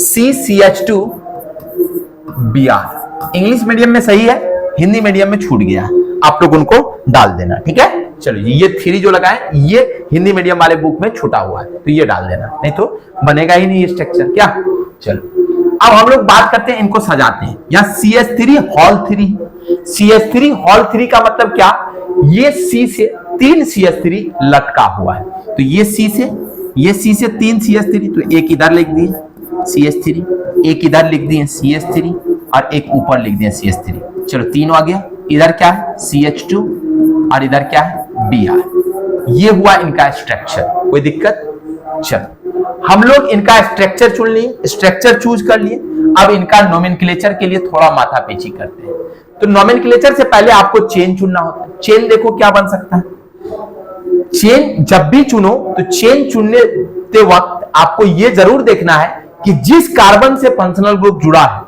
CCH2 Br। English medium में सही है, हिंदी मीडियम में छूट गया, आप लोग उनको डाल देना, ठीक है। चलो ये 3 जो लगाए ये हिंदी मीडियम वाले बुक में छूटा हुआ है, तो ये डाल देना, नहीं तो बनेगा ही नहीं ये स्ट्रक्चर। क्या? चलो अब हम लोग बात करते हैं, इनको सजाते हैं। यहाँ CH3 हॉल 3, CH3 हॉल 3 का मतलब क्या? ये C से 3 CH3 लटका हुआ है, तो ये C से 3 CH3, तो एक इधर लिख दिए CH3, एक इधर लिख दिए CH3 और एक ऊपर लिख दिए CH3। चलो 3 आ गया। इधर क्या है? CH2 और इधर क्या है? Br। ये हुआ इनका स्ट्रक्चर। कोई दिक्कत? चलो हम लोग इनका स्ट्रक्चर चुन लिए, स्ट्रक्चर चूज कर लिए। अब इनका नोमेनक्लेचर के लिए थोड़ा माथापेची करते हैं। तो नोमेनक्लेचर से पहले आपको चेन चुनना होता है। चेन देखो क्या बन सकता है। चेन जब भी चुनो तो चेन चुनने के वक्त आपको यह जरूर देखना है कि जिस कार्बन से फंक्शनल ग्रुप जुड़ा है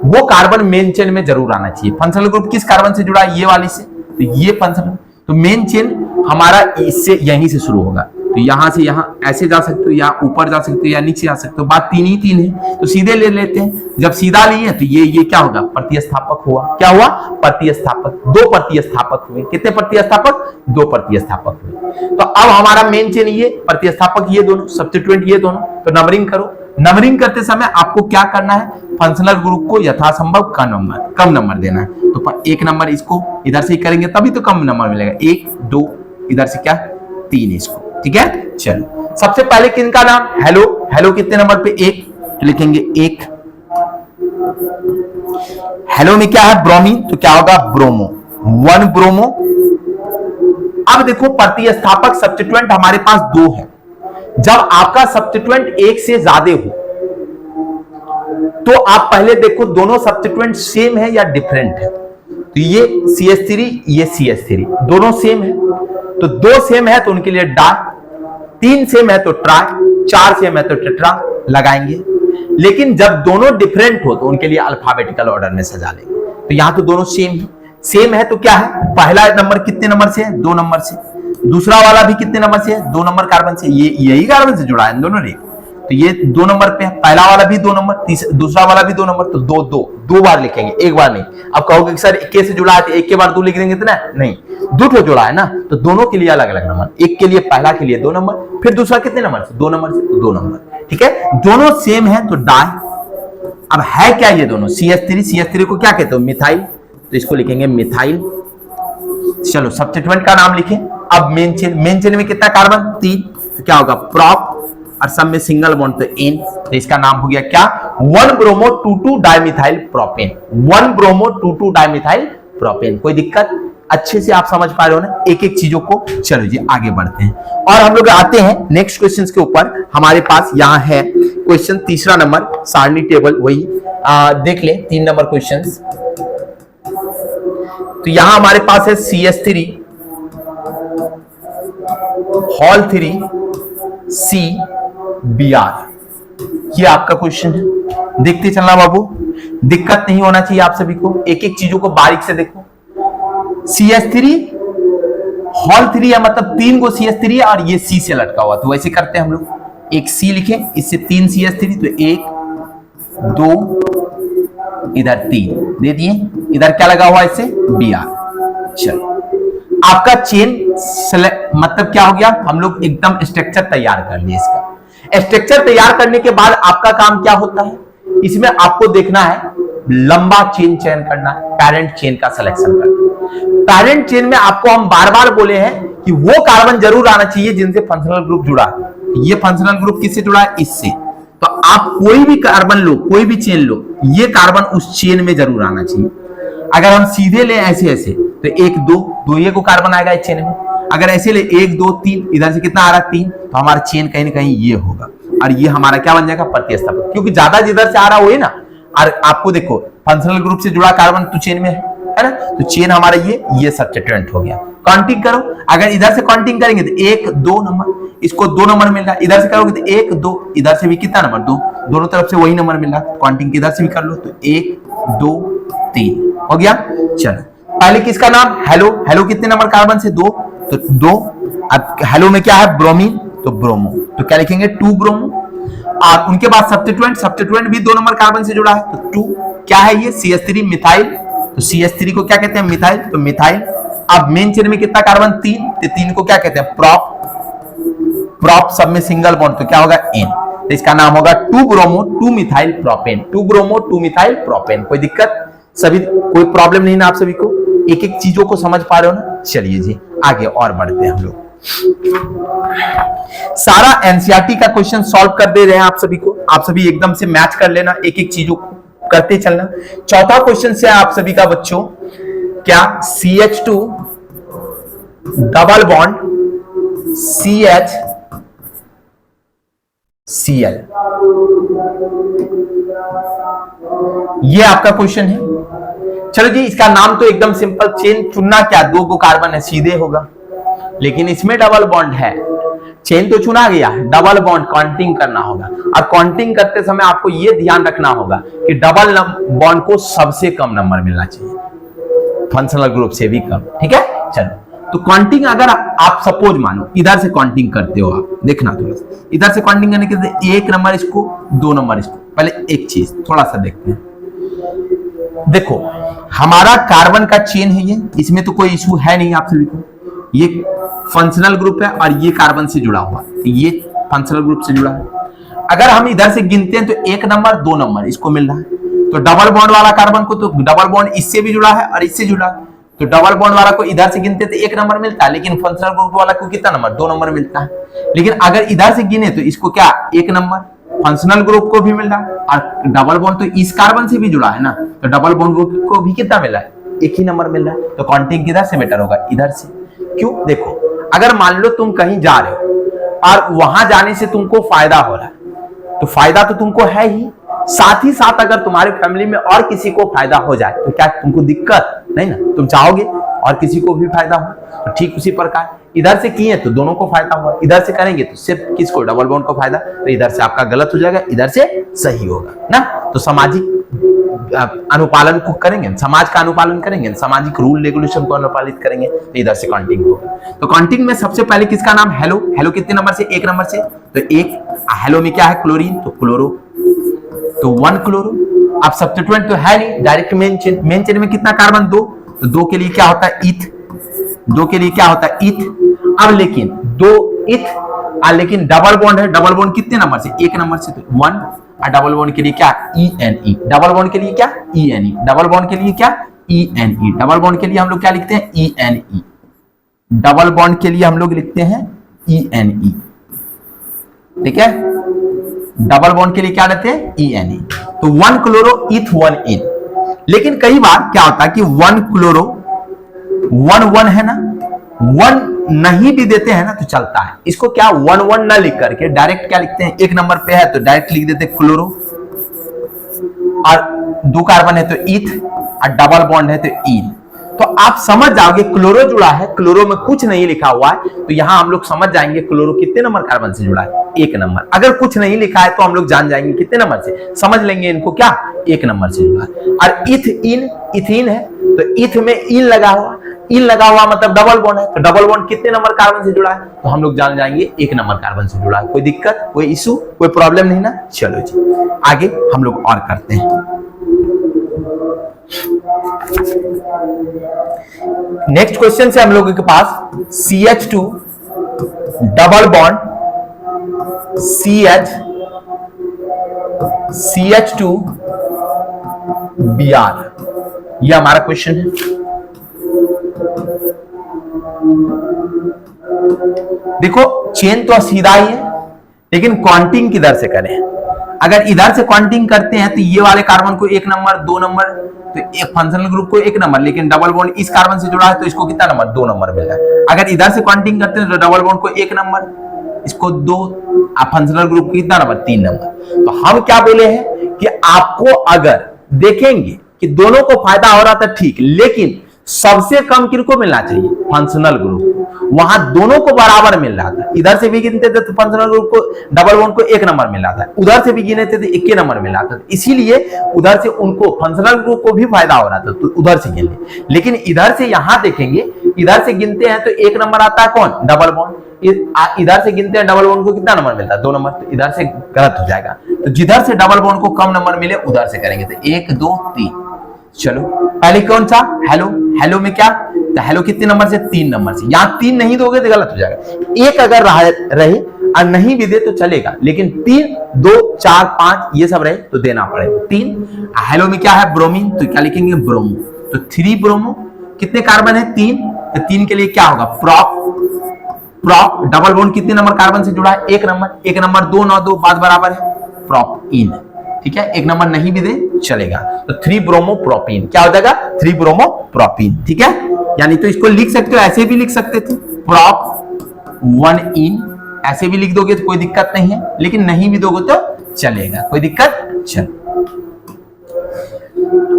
वो कार्बन मेन चेन में जरूर आना चाहिए। फंक्शनल ग्रुप किस कार्बन से जुड़ा है? ये वाली से, तो ये फंक्शनल, तो मेन चेन हमारा इससे यहीं से शुरू होगा। तो यहां से यहां ऐसे जा सकते हो, या ऊपर जा सकते हो, या नीचे जा सकते हो। बात 3 ही 3 है, तो सीधे ले लेते हैं। जब सीधा लिए तो ये क्या होगा? प्रतिस्थापक हुआ। क्या हुआ? प्रतिस्थापक। 2 प्रतिस्थापक हुए। कितने प्रतिस्थापक? 2 प्रतिस्थापक हुए। तो अब हमारा मेन चेन ये, प्रतिस्थापक ये दोनों, सब्स्टिट्यूएंट ये दोनों। तो नंबरिंग करो। नंबरिंग करते समय आपको क्या करना है? फंक्शनल ग्रुप को यथासंभव कम नंबर देना है। तो 1 नंबर इसको इधर से ही करेंगे तभी तो कम नंबर मिलेगा। 1 2 इधर से क्या? 3 इसको, ठीक है। चलो सबसे पहले किनका नाम? हेलो। हेलो कितने नंबर पे? 1, तो लिखेंगे 1। हेलो में क्या है? ब्रोमीन, तो क्या होगा? ब्रोमो। 1 ब्रोमो। अब देखो प्रतिस्थापक सब्स्टिट्यूएंट हमारे पास 2 है। जब आपका सब्स्टिट्यूएंट 1 से ज्यादा हो तो आप पहले देखो दोनों सब्स्टिट्यूएंट सेम है या डिफरेंट है। तो ये CH3 ये CH3 दोनों सेम है, तो 2 सेम है तो उनके लिए डाई, 3 सेम है तो ट्राई, 4 सेम है तो टेट्रा लगाएंगे। लेकिन जब दोनों डिफरेंट हो तो उनके लिए अल्फाबेटिकल ऑर्डर में सजा लेंगे। तो यहां तो दोनों सेम है तो क्या है? पहला नंबर कितने नंबर से है? 2 नंबर से। दूसरा वाला भी कितने नंबर से है? 2 नंबर कार्बन से। ये यही कार्बन से जुड़ा है दोनों ने, तो ये 2 नंबर पे है। पहला वाला भी 2 नंबर, दूसरा वाला भी 2 नंबर, तो 2 बार लिखेंगे, एक बार नहीं। अब कहोगे कि सर के से जुड़ा है तो एक के बार 2 लिख देंगे, तो ना नहीं, 2 ठो जुड़ा है ना, तो दोनों के लिए अलग अलग नंबर। एक के लिए, पहला के लिए 2 नंबर, फिर दूसरा कितने नंबर से? 2 नंबर से, तो 2 नंबर, ठीक है। दोनों सेम है तो डाई। अब है क्या ये दोनों? CH3 को क्या कहते हो? मिथाइल, तो इसको लिखेंगे मिथाइल। चलो सब्स्टिट्यूएंट का नाम लिखें। अब मेन चेन में कितना कार्बन? 3, तो क्या होगा? प्रोप, और सब में सिंगल बॉन्ड तो एन, तो इसका नाम हो गया क्या? 1 bromo 2,2 dimethyl propane. 1 bromo 2,2 dimethyl propane. कोई दिक्कत? अच्छे से आप समझ पा रहे हो ना एक एक चीजों को। चलो जी आगे बढ़ते हैं और हम लोग आते हैं नेक्स्ट क्वेश्चन के ऊपर। हमारे पास यहाँ है क्वेश्चन 3 नंबर, सारणी टेबल वही देख ले। 3 नंबर क्वेश्चन, तो यहां हमारे पास है CH3 हॉल 3 CBr। ये आपका क्वेश्चन है, देखते चलना बाबू, दिक्कत नहीं होना चाहिए आप सभी को, एक एक चीजों को बारीक से देखो। CH3 हॉल 3 है, मतलब 3 को CH3 है और ये C से लटका हुआ, तो वैसे करते हैं हम लोग, एक C लिखे, इससे 3 CH3, तो 1 2 इधर 3 दे दिए, इधर क्या लगा हुआ है इससे Br। चलो आपका चेन मतलब क्या हो गया, हम लोग एकदम स्ट्रक्चर तैयार कर लिए। इसका स्ट्रक्चर तैयार करने के बाद आपका काम क्या होता है, इसमें आपको देखना है लंबा चेन चयन करना है, पैरेंट चेन का सिलेक्शन करना। पैरेंट चेन में आपको हम बार बार बोले हैं कि वो कार्बन जरूर आना चाहिए जिनसे फंक्शनल ग्रुप जुड़ा है। ये फंक्शनल ग्रुप किससे जुड़ा है, इससे। तो आप कोई भी कार्बन लो, कोई भी चेन लो, ये कार्बन उस चेन में जरूर आना चाहिए। अगर हम सीधे ले ऐसे ऐसे तो 1 2 ये को कार्बन आएगा इस चेन में। अगर ऐसे ले 1 2 3, इधर से कितना आ रहा है 3, तो हमारा चेन कहीं ना कहीं ये होगा और ये हमारा क्या बन जाएगा, प्रतिस्थापन, क्योंकि ज्यादा जिधर से आ रहा हो ना। और आपको देखो फंक्शनल ग्रुप से जुड़ा कार्बन तो चेन में है ना, तो चेन हमारा ये सब्स्टिट्यूएंट हो गया। काउंटिंग करो, अगर इधर से काउंटिंग करेंगे तो 1 2 नंबर, इसको 2 नंबर मिल रहा है, इधर से करोगे तो 1 2, इधर से भी कितना नंबर 2, दोनों तरफ से वही नंबर मिल रहा है। काउंटिंग इधर से भी कर लो तो 1 2 3 हो गया। चलो पहले किसका नाम, हेलो, हेलो कितने नंबर कार्बन से 2, तो 2। अब हेलो में क्या है, ब्रोमीन, तो ब्रोमो, तो क्या लिखेंगे 2 ब्रोमो। और उनके बाद सब्स्टिट्यूएंट, सब्स्टिट्यूएंट भी 2 नंबर कार्बन से जुड़ा है, तो 2 क्या है ये, CH3 मिथाइल, तो CH3 को क्या कहते हैं, मिथाइल, तो मिथाइल। अब मेन चेन में कितना कार्बन, 3, तो 3 को क्या कहते हैं, प्रॉप, प्रॉप सब में सिंगल बॉन्ड, तो क्या होगा N, तो इसका नाम होगा 2 bromo 2 methyl propane, 2 bromo 2 methyl propane. कोई दिक्कत, सभी कोई प्रॉब्लम नहीं ना, आप सभी को एक एक चीजों को समझ पा रहे हो ना। चलिए जी आगे और बढ़ते हैं हम लोग। सारा एनसीईआरटी का क्वेश्चन सॉल्व कर दे रहे हैं आप सभी को, आप सभी एकदम से मैच कर लेना, एक एक चीजों को करते चलना। चौथा क्वेश्चन से आप सभी का बच्चों, क्या CH2 double bond CH Cl, ये आपका क्वेश्चन है। चलो जी, इसका नाम तो एकदम सिंपल, चेन चुनना क्या, 2 को कार्बन है, सीधे होगा, लेकिन इसमें डबल बॉन्ड है, चेन तो चुना गया, डबल बॉन्ड काउंटिंग करना होगा। और काउंटिंग करते समय आपको यह ध्यान रखना होगा कि डबल बॉन्ड को सबसे कम नंबर मिलना चाहिए, फंक्शनल ग्रुप से भी कम, ठीक है। चलो तो काउंटिंग अगर आप सपोज मानो इधर से काउंटिंग करते हो, आप देखना थोड़ा सा, इधर से काउंटिंग करने के 1 नंबर इसको, 2 नंबर इसको। पहले एक चीज थोड़ा सा देखते हैं, देखो हमारा कार्बन का चेन है ये, इसमें तो कोई इशू है नहीं आप सभी को, ये फंक्शनल ग्रुप है और ये कार्बन से जुड़ा हुआ, ये फंक्शनल ग्रुप से जुड़ा है। अगर हम इधर से गिनते हैं तो 1 नंबर 2 नंबर इसको मिल रहा है, तो डबल बॉन्ड वाला कार्बन को, तो डबल बॉन्ड इससे भी जुड़ा है और इससे जुड़ा है, तो डबल बॉन्ड वाला को इधर से गिनते तो 1 नंबर मिलता है, लेकिन फंक्शनल ग्रुप वाला को कितना नंबर, 2 नंबर मिलता है। लेकिन अगर इधर से गिने तो इसको क्या 1 नंबर, फंक्शनल ग्रुप को भी मिल रहा है, और डबल बॉन्ड तो इस कार्बन से भी जुड़ा है ना, तो डबल बॉन्ड ग्रुप को भी कितना मिल रहा है, 1 ही नंबर मिल रहा है। तो काउंटिंग किधर से बेटर होगा, इधर से। क्यों, देखो अगर मान लो तुम कहीं जा रहे हो और वहां जाने से तुमको फायदा हो रहा है, तो फायदा तो तुमको है ही, साथ ही साथ अगर तुम्हारी फैमिली में और किसी को फायदा हो जाए तो क्या तुमको दिक्कत नहीं ना, तुम चाहोगे और किसी को भी फायदा हो। तो ठीक उसी प्रकार इधर से किए तो दोनों को फायदा हुआ, इधर से करेंगे तो सिर्फ किसको, डबल बॉन्ड को फायदा, तो इधर से आपका गलत हो जाएगा, इधर से सही होगा ना। तो सामाजिक अनुपालन को करेंगे, समाज का अनुपालन करेंगे, सामाजिक रूल रेगुलेशन को अनुपालित करेंगे, तो इधर से काउंटिंग होगा। तो काउंटिंग में सबसे पहले किसका नाम, हेलो, हेलो कितने नंबर से, 1 नंबर से, तो 1, हेलो में क्या है, क्लोरीन, तो क्लोरो, तो 1 क्लोरो। अब सब्स्टिट्यूएंट तो है नहीं, डायरेक्ट मेन चेन में कितना कार्बन, 2, तो 2 के लिए क्या होता है, ईथ, 2 के लिए क्या होता है, ईथ। अब लेकिन 2 ईथ, लेकिन डबल बॉन्ड है, डबल बॉन्ड कितने नंबर से, 1 नंबर से, तो 1, और डबल बॉन्ड के लिए क्या, ENE, डबल बॉन्ड के लिए क्या, ENE, डबल बॉन्ड के लिए क्या, ENE, डबल बॉन्ड के लिए हम लोग क्या लिखते हैं, ENE, डबल बॉन्ड के लिए हम लोग लिखते हैं ENE, ठीक है। डबल बॉन्ड के लिए क्या रहते हैं, ENE। तो 1 क्लोरो ईथ 1 इन, लेकिन कई बार क्या होता है कि 1 क्लोरो 1 है ना, 1 नहीं भी देते हैं ना तो चलता है, इसको क्या 1 ना लिख करके डायरेक्ट क्या लिखते हैं, 1 नंबर पे है तो डायरेक्ट लिख देते हैं क्लोरो, और 2 कार्बन है तो ईथ, और डबल बॉन्ड है तो इन, तो आप समझ जाओगे क्लोरो जुड़ा है, क्लोरो में कुछ नहीं लिखा हुआ है, तो यहां हम लोग समझ जाएंगे क्लोरो कितने नंबर कार्बन से जुड़ा है, 1 नंबर। अगर कुछ नहीं लिखा है तो हम लोग जान जाएंगे कितने नंबर से, समझ लेंगे इनको क्या, 1 नंबर से जुड़ा है। और इथीन है, तो इथ में इन लगा हुआ मतलब डबल बॉन्ड है, तो डबल बॉन्ड कितने नंबर कार्बन से जुड़ा है, तो हम लोग जान जाएंगे 1 नंबर कार्बन से जुड़ा है। कोई दिक्कत, कोई इशू, कोई प्रॉब्लम नहीं ना। चलो जी आगे हम लोग और करते हैं। नेक्स्ट क्वेश्चन से हम लोगों के पास CH2 double bond CH2 Br, ये हमारा क्वेश्चन है। देखो चेन तो सीधा ही है, लेकिन काउंटिंग किधर से करें। अगर इधर से काउंटिंग करते हैं तो ये वाले कार्बन को 1 नंबर 2 नंबर, तो एक फंक्शनल ग्रुप को 1 नंबर, लेकिन डबल बॉन्ड इस कार्बन से जुड़ा है तो इसको कितना नंबर, 2 नंबर मिल रहा है। अगर इधर से काउंटिंग करते हैं तो डबल बॉन्ड को 1 नंबर, इसको 2, फंक्शनल ग्रुप को कितना नंबर, 3 नंबर। तो हम क्या बोले हैं कि आपको अगर देखेंगे कि दोनों को फायदा हो रहा था ठीक, लेकिन सबसे कम किनको मिलना चाहिए, फंक्शनल ग्रुप। वहां दोनों को बराबर मिल रहा था, इधर से भी गिनते थे तो फंक्शनल ग्रुप को, डबल बॉन्ड को 1 नंबर मिल रहा था, उधर से भी गिने थे तो 1 नंबर मिल रहा था। इसीलिए उधर से उनको फंक्शनल ग्रुप को भी फायदा हो रहा था, तो उधर से गिन ले। लेकिन इधर से यहां देखेंगे, इधर से गिनते हैं तो 1 नंबर आता है कौन, डबल बॉन्ड। इधर से गिनते हैं डबल बॉन्ड को कितना नंबर मिलता है, 2 नंबर, तो इधर से गलत हो जाएगा। तो जिधर से डबल बॉन्ड को कम नंबर मिले उधर से करेंगे, तो 1 2 3। चलो पहले कौन सा, हेलो, हेलो में क्या, तो हेलो कितने नंबर से, 3 नंबर से। यहां 3 नहीं दोगे तो गलत हो जाएगा। 1 अगर रहे और नहीं भी दे तो चलेगा, लेकिन 3 2 4 5 ये सब रहे तो देना पड़ेगा 3। हेलो में क्या है, ब्रोमीन, तो क्या लिखेंगे, ब्रोमो, तो 3 ब्रोमो। कितने कार्बन है, 3, तो 3 के लिए क्या होगा, प्रोप। डबल बॉन्ड कितने नंबर कार्बन से जुड़ा है, 1 नंबर, 1 नंबर 2 9 2 बात बराबर है, प्रोप इन। ठीक है, 1 नंबर नहीं भी दे चलेगा, तो 3 ब्रोमो प्रोपीन क्या हो जाएगा, 3 ब्रोमो प्रोपीन। ठीक है, यानी तो इसको लिख सकते हो, ऐसे भी लिख सकते थे, प्रोप 1 इन, ऐसे भी लिख दोगे तो कोई दिक्कत नहीं है, लेकिन नहीं भी दोगे तो चलेगा, कोई दिक्कत। चल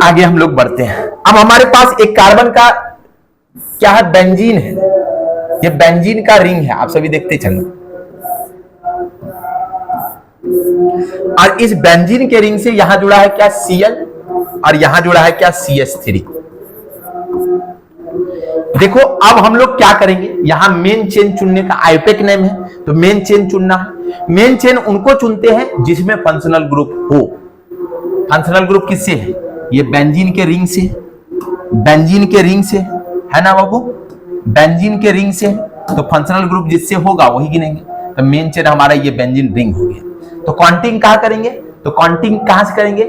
आगे हम लोग बढ़ते हैं। अब हमारे पास एक कार्बन का क्या है, बेंजीन है, ये बेंजीन का रिंग है, आप सभी देखते चलो। और इस बेंजीन के रिंग से यहां जुड़ा है क्या, Cl, और यहां जुड़ा है क्या, CH3। देखो अब हम लोग क्या करेंगे, यहां मेन चेन चुनने का आईपेक नेम है, तो मेन चेन चुनना है। मेन चेन उनको चुनते हैं जिसमें फंक्शनल ग्रुप हो। फंक्शनल ग्रुप किससे है, ये बेंजीन के रिंग से, बेंजीन के रिंग से है ना बाबू, बेंजीन के रिंग से, तो फंक्शनल ग्रुप जिससे होगा वही गिनेंगे। तो मेन चेन हमारा ये बेंजीन रिंग हो गया। तो काउंटिंग कहां करेंगे, तो काउंटिंग कहां से करेंगे,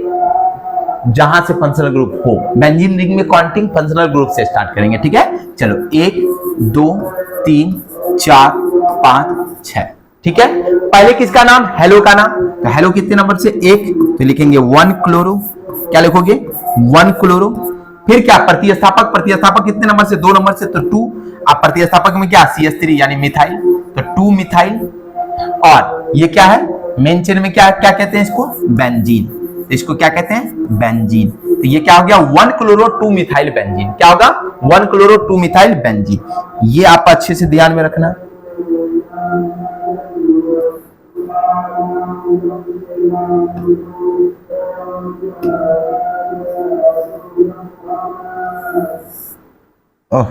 जहां से फंक्शनल ग्रुप हो। बेंजीन रिंग में काउंटिंग फंक्शनल ग्रुप से स्टार्ट करेंगे। ठीक है, चलो 1 2 3 4 5 6। ठीक है, पहले किसका नाम, हेलो का नाम, तो हेलो कितने नंबर से, 1, तो लिखेंगे 1 क्लोरो, क्या लिखोगे, 1 क्लोरो। फिर क्या, प्रतिस्थापक, प्रतिस्थापक कितने नंबर से, 2 नंबर से, तो 2। अब प्रतिस्थापक में क्या, CH3 यानी मिथाइल, तो 2 मिथाइल। और ये क्या है, मेन चेन में क्या क्या कहते हैं इसको, बेंजीन, इसको क्या कहते हैं, बेंजीन। तो ये क्या हो गया, 1 क्लोरो 2 मिथाइल बेंजीन, क्या होगा, 1 क्लोरो 2 मिथाइल बेंजीन। ये आप अच्छे से ध्यान में रखना। ओह,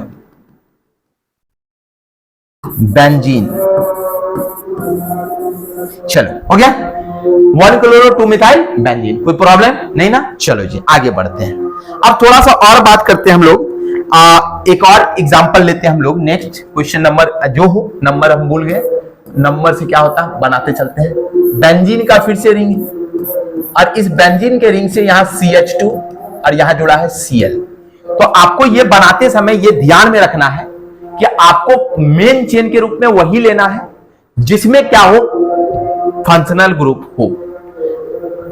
बेंजीन, चलो हो गया, 1 क्लोरो 2 मिथाइल बेंजीन, कोई प्रॉब्लम नहीं ना। चलो जी आगे बढ़ते हैं। अब थोड़ा सा और बात करते हैं हम लोग, एक और एग्जांपल लेते हैं हम लोग। नेक्स्ट क्वेश्चन नंबर जो हो, नंबर हम भूल गए, नंबर से क्या होता है, बनाते चलते हैं। बेंजीन का फिर से रिंग, और इस बेंजीन के रिंग से यहां CH2 और यहां जुड़ा है Cl। तो आपको ये बनाते समय ये ध्यान में रखना है कि आपको मेन चेन के रूप में वही लेना है जिसमें क्या हो, फंक्शनल ग्रुप हो।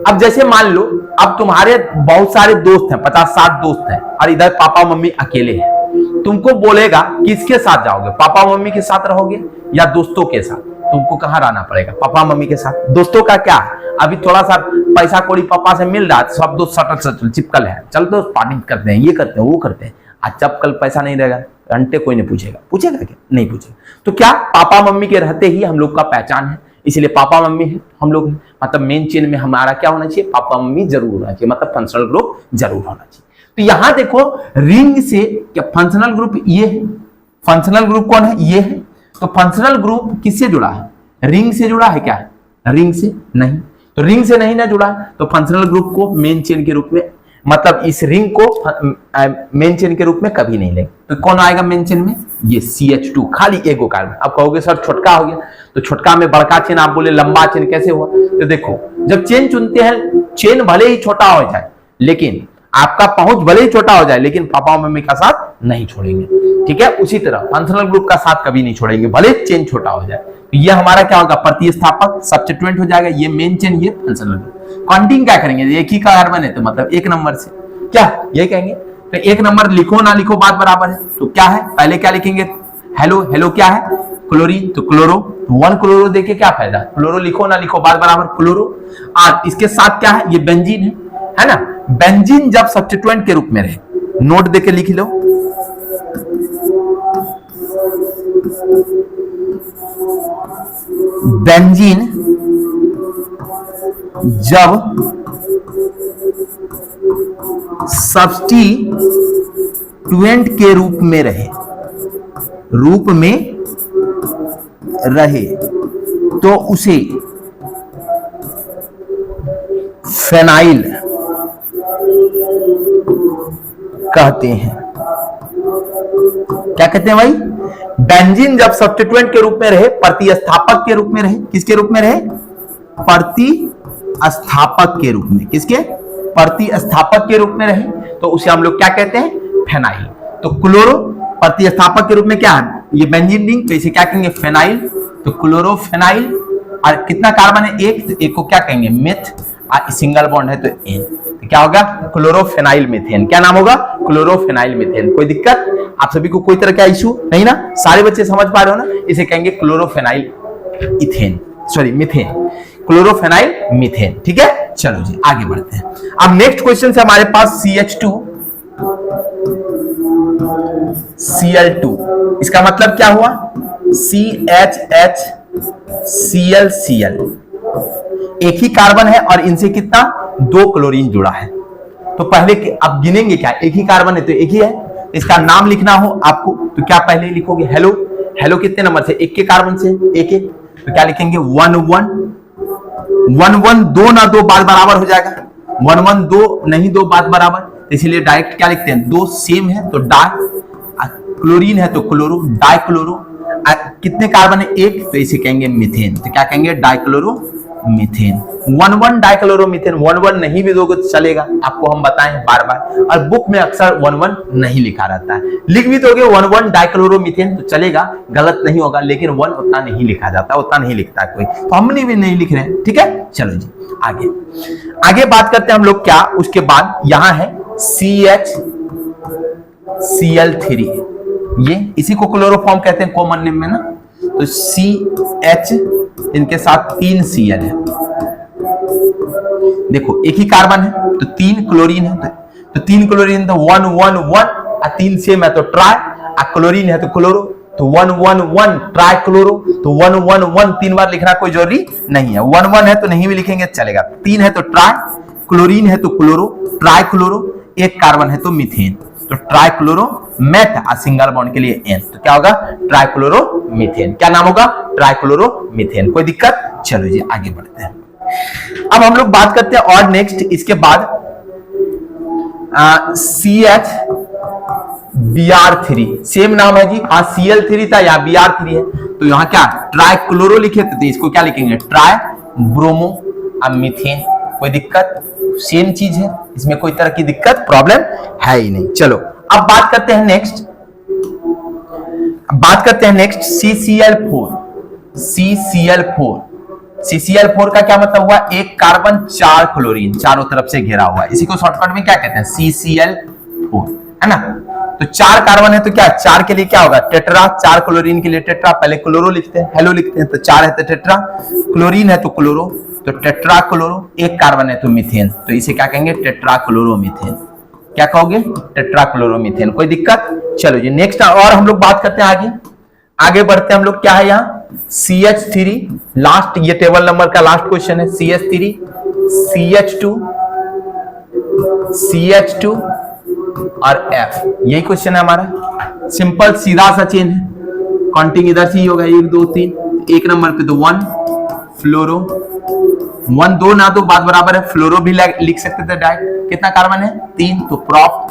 अब जैसे मान लो अब तुम्हारे बहुत सारे दोस्त हैं, 50-60 दोस्त हैं, और इधर पापा मम्मी अकेले हैं। तुमको बोलेगा किसके साथ जाओगे, पापा मम्मी के साथ रहोगे या दोस्तों के साथ, तुमको कहां रहना पड़ेगा, पापा मम्मी के साथ। दोस्तों का क्या है, अभी थोड़ा सा पैसा कौड़ी पापा से मिल रहा है, सब दोस्त सटल चिपकल है, चल तो पार्टी करते हैं, ये करते हैं, वो करते हैं। आज जब कल पैसा नहीं रहेगा, घंटे कोई नहीं पूछेगा, पूछेगा क्या? नहीं पूछेगा। तो क्या पापा मम्मी के रहते ही हम लोग का पहचान है, इसलिए पापा मम्मी है हम लोग, मतलब मेन चेन में हमारा क्या होना चाहिए, पापा मम्मी जरूर होना चाहिए, मतलब फंक्शनल ग्रुप जरूर होना चाहिए। तो यहां देखो रिंग से क्या फंक्शनल ग्रुप ये है, फंक्शनल ग्रुप कौन है, ये है। तो फंक्शनल ग्रुप किससे जुड़ा है, रिंग से जुड़ा है क्या, रिंग से नहीं। तो रिंग से नहीं ना जुड़ा, तो फंक्शनल ग्रुप को मेन चेन के रूप में, मतलब इस रिंग को मेन चेन के रूप में कभी नहीं लेंगे। तो कौन आएगा मेन चेन में, ये CH2, खाली एक गो कार्बन। अब कहोगे सर छोटका हो गया, तो छोटका में बड़का चेन, आप बोले लंबा चेन कैसे हुआ? तो देखो जब चेन चुनते हैं, चेन भले ही छोटा हो जाए, लेकिन आपका पहुंच भले ही छोटा हो जाए, लेकिन पापा मम्मी का साथ नहीं छोड़ेंगे, ठीक है। उसी तरह फंक्शनल ग्रुप का साथ कभी नहीं छोड़ेंगे, भले चेन छोटा हो जाए। तो ये हमारा क्या होगा, प्रतिस्थापक सब्स्टिट्यूएंट हो जाएगा, ये मेन चेन, ये फंक्शनल ग्रुप। काउंटिंग क्या करेंगे, एक ही का कार्बन है तो मतलब एक नंबर से क्या ये कहेंगे। तो एक नंबर लिखो ना लिखो बात बराबर है। तो क्या है, पहले क्या लिखेंगे, हेलो, हेलो क्या है, क्लोरीन, तो क्लोरो, वन क्लोरो देके क्या फायदा, क्लोरो लिखो ना लिखो बात बराबर, क्लोरो। और इसके साथ क्या है, ये बेंजीन है ना। बेंजीन जब सब्स्टिट्यूएंट के रूप में रहे, नोट देके लिख लो, बेंजीन जब सब्स्टिट्यूएंट के रूप में रहे, तो उसे फेनाइल कहते हैं। क्या कहते हैं भाई, बेंजीन जब सब्स्टिट्यूएंट के रूप में रहे, प्रतिस्थापक के रूप में रहे, किसके रूप में रहे, प्रतिस्थापक के रूप में, किसके, प्रतिस्थापक के रूप में रहे, तो उसे हम लोग क्या कहते हैं, फेनाइल। तो क्लोरो प्रतिस्थापक के रूप में क्या है, ये बेंजीन रिंग, तो इसे क्या कहेंगे, फेनाइल। तो क्लोरोफेनाइल, और कितना कार्बन है, एक, तो एक को क्या कहेंगे, मेथ, और सिंगल बॉन्ड है तो एन, तो क्या होगा, क्लोरोफेनाइल मीथेन। क्या नाम होगा, क्लोरोफेनाइल मीथेन। कोई दिक्कत आप सभी को, कोई तरह का इशू नहीं ना, सारे बच्चे समझ पा रहे हो ना। इसे कहेंगे क्लोरोफेनाइल इथेन, सॉरी मीथेन, क्लोरोफेनाइल मीथेन, ठीक है। चलो जी आगे बढ़ते हैं। अब नेक्स्ट क्वेश्चन से हमारे पास CH2 Cl2, इसका मतलब क्या हुआ, CHHClCl, एक ही कार्बन है और इनसे कितना, 2 क्लोरीन जुड़ा है। तो पहले अब गिनेंगे क्या, एक ही कार्बन है तो एक ही है, इसका नाम लिखना हो आपको तो क्या पहले लिखोगे, हेलो, हेलो कितने नंबर से, एक के कार्बन से एक एक, तो क्या लिखेंगे, 1 1 1 1, 2 ना 2 बात बराबर हो जाएगा, 1 1 2 नहीं 2 बात बराबर, इसलिए डायरेक्ट क्या लिखते हैं, 2 सेम है तो डाई, क्लोरीन है तो क्लोरो, डाइक्लोरो, कितने कार्बन है, एक, तो इसे कहेंगे मीथेन, तो क्या कहेंगे, डाइक्लोरो मीथेन। 1 1 डाइक्लोरोमीथेन, 1 1 नहीं भी दोगे तो चलेगा, आपको हम बताएं बार बार, और बुक में अक्सर 1 1 नहीं लिखा रहता है, लिख भी दोगे 1 1 डाइक्लोरोमीथेन तो चलेगा, गलत नहीं होगा, लेकिन 1 उतना नहीं लिखा जाता, उतना नहीं लिखता कोई, तो हमने भी नहीं लिख रहे हैं, ठीक है। चलो जी आगे आगे बात करते हैं हम लोग, क्या उसके बाद यहां है CHCl3, ये इसी को क्लोरोफॉर्म कहते हैं कॉमन नेम में ना। तो CH, इनके साथ 3 Cl है, देखो एक ही कार्बन है तो 3 क्लोरीन है, तो 3 क्लोरीन तो 1 1 1, 3 सेम है तो ट्राई, क्लोरीन है तो क्लोरो, तो 1 1 1 ट्राई क्लोरो, तो 1 1 1 3 बार लिखना कोई जरूरी नहीं है, 1 1 है तो नहीं भी लिखेंगे चलेगा, 3 है तो ट्राई, क्लोरीन है तो क्लोरो, ट्राई क्लोरो, एक कार्बन है तो मीथेन, तो ट्राइक्लोरो मेथ, सिंगल बॉन्ड के लिए एन, तो क्या होगा, ट्राइक्लोरो मीथेन। क्या नाम होगा, ट्राइक्लोरो मीथेन। कोई दिक्कत, चलो जी आगे बढ़ते हैं। अब हम लोग बात करते हैं और नेक्स्ट, इसके बाद CHBr3, सेम नाम है जी, Cl3 था, यहाँ Br3 है, तो यहाँ क्या ट्राइक्लोरो लिखे थे, तो इसको क्या लिखेंगे, ट्राई ब्रोमो मीथेन। कोई दिक्कत, सेम चीज है, इसमें कोई तरह की दिक्कत प्रॉब्लम है ही नहीं। चलो अब बात करते हैं नेक्स्ट, CCl4 का क्या मतलब हुआ, एक कार्बन 4 क्लोरीन, चारों तरफ से घेरा हुआ है, इसी को शॉर्टकट में क्या कहते हैं, CCl4, है ना। तो 4 कार्बन है तो क्या, 4 के लिए क्या होगा, टेट्रा, 4 क्लोरीन के लिए टेट्रा, पहले क्लोरो लिखते हैं, हेलो लिखते हैं, तो 4 है तो टेट्रा, क्लोरीन है तो क्लोरो, तो टेट्रा क्लोरो, एक कार्बन है तो मीथेन, तो इसे क्या कहेंगे, टेट्रा क्लोरो मीथेन। क्या कहोगे, टेट्राक्लोरोमीथेन। कोई दिक्कत? चलो जी नेक्स्ट और हम लोग बात करते हैं आगे बढ़ते हैं हम लोग। क्या है यहाँ, CH3 लास्ट, ये टेबल नंबर का लास्ट क्वेश्चन है। CH3 CH2 CH2 और F, यही क्वेश्चन है हमारा। सिंपल सीधा सा चेन है, काउंटिंग इधर से ही होगा 1 2 3, एक नंबर पे तो 1 फ्लोरो, 1 2 ना तो बात बराबर है, फ्लोरो भी लिख सकते थे डायरेक्ट। कितना कार्बन है, 3, तो प्रोप,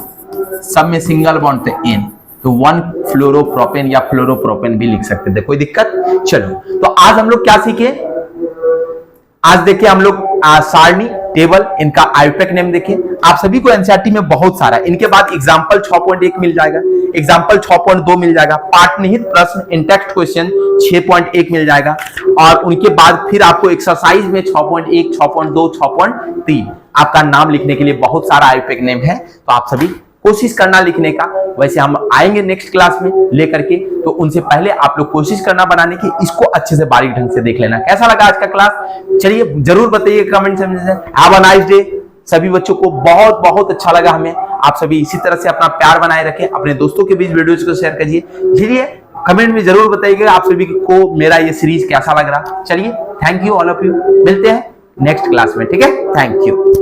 सब में सिंगल बॉन्ड थे N, तो 1 फ्लोरोप्रोपेन या फ्लोरोप्रोपेन भी लिख सकते थे। कोई दिक्कत? चलो तो आज हम लोग क्या सीखे, आज देखिए हम लोग सारणी टेबल, इनका आयुपेक नेम देखिए। आप सभी को एनसीईआरटी में बहुत सारा, इनके बाद एग्जाम्पल 6.1 मिल जाएगा, एग्जाम्पल 6.2 मिल जाएगा, पाठ निहित प्रश्न इंटेक्स्ट क्वेश्चन 6.1 मिल जाएगा, और उनके बाद फिर आपको एक्सरसाइज में 6.1 6.2 6.3 आपका नाम लिखने के लिए बहुत सारा आयुपेक नेम है। तो आप सभी कोशिश करना लिखने का। वैसे हम आएंगे नेक्स्ट क्लास में लेकर के, तो उनसे पहले आप लोग कोशिश करना बनाने की, इसको अच्छे से बारीक ढंग से देख लेना। कैसा लगा आज का क्लास, चलिए जरूर बताइए कमेंट से। Have a nice day. सभी बच्चों को बहुत बहुत अच्छा लगा हमें। आप सभी इसी तरह से अपना प्यार बनाए रखें, अपने दोस्तों के बीच वीडियोज को शेयर कीजिए। चलिए कमेंट में जरूर बताइएगा आप सभी को मेरा ये सीरीज कैसा लग रहा। चलिए thank you all of you, मिलते हैं नेक्स्ट क्लास में, ठीक है, थैंक यू।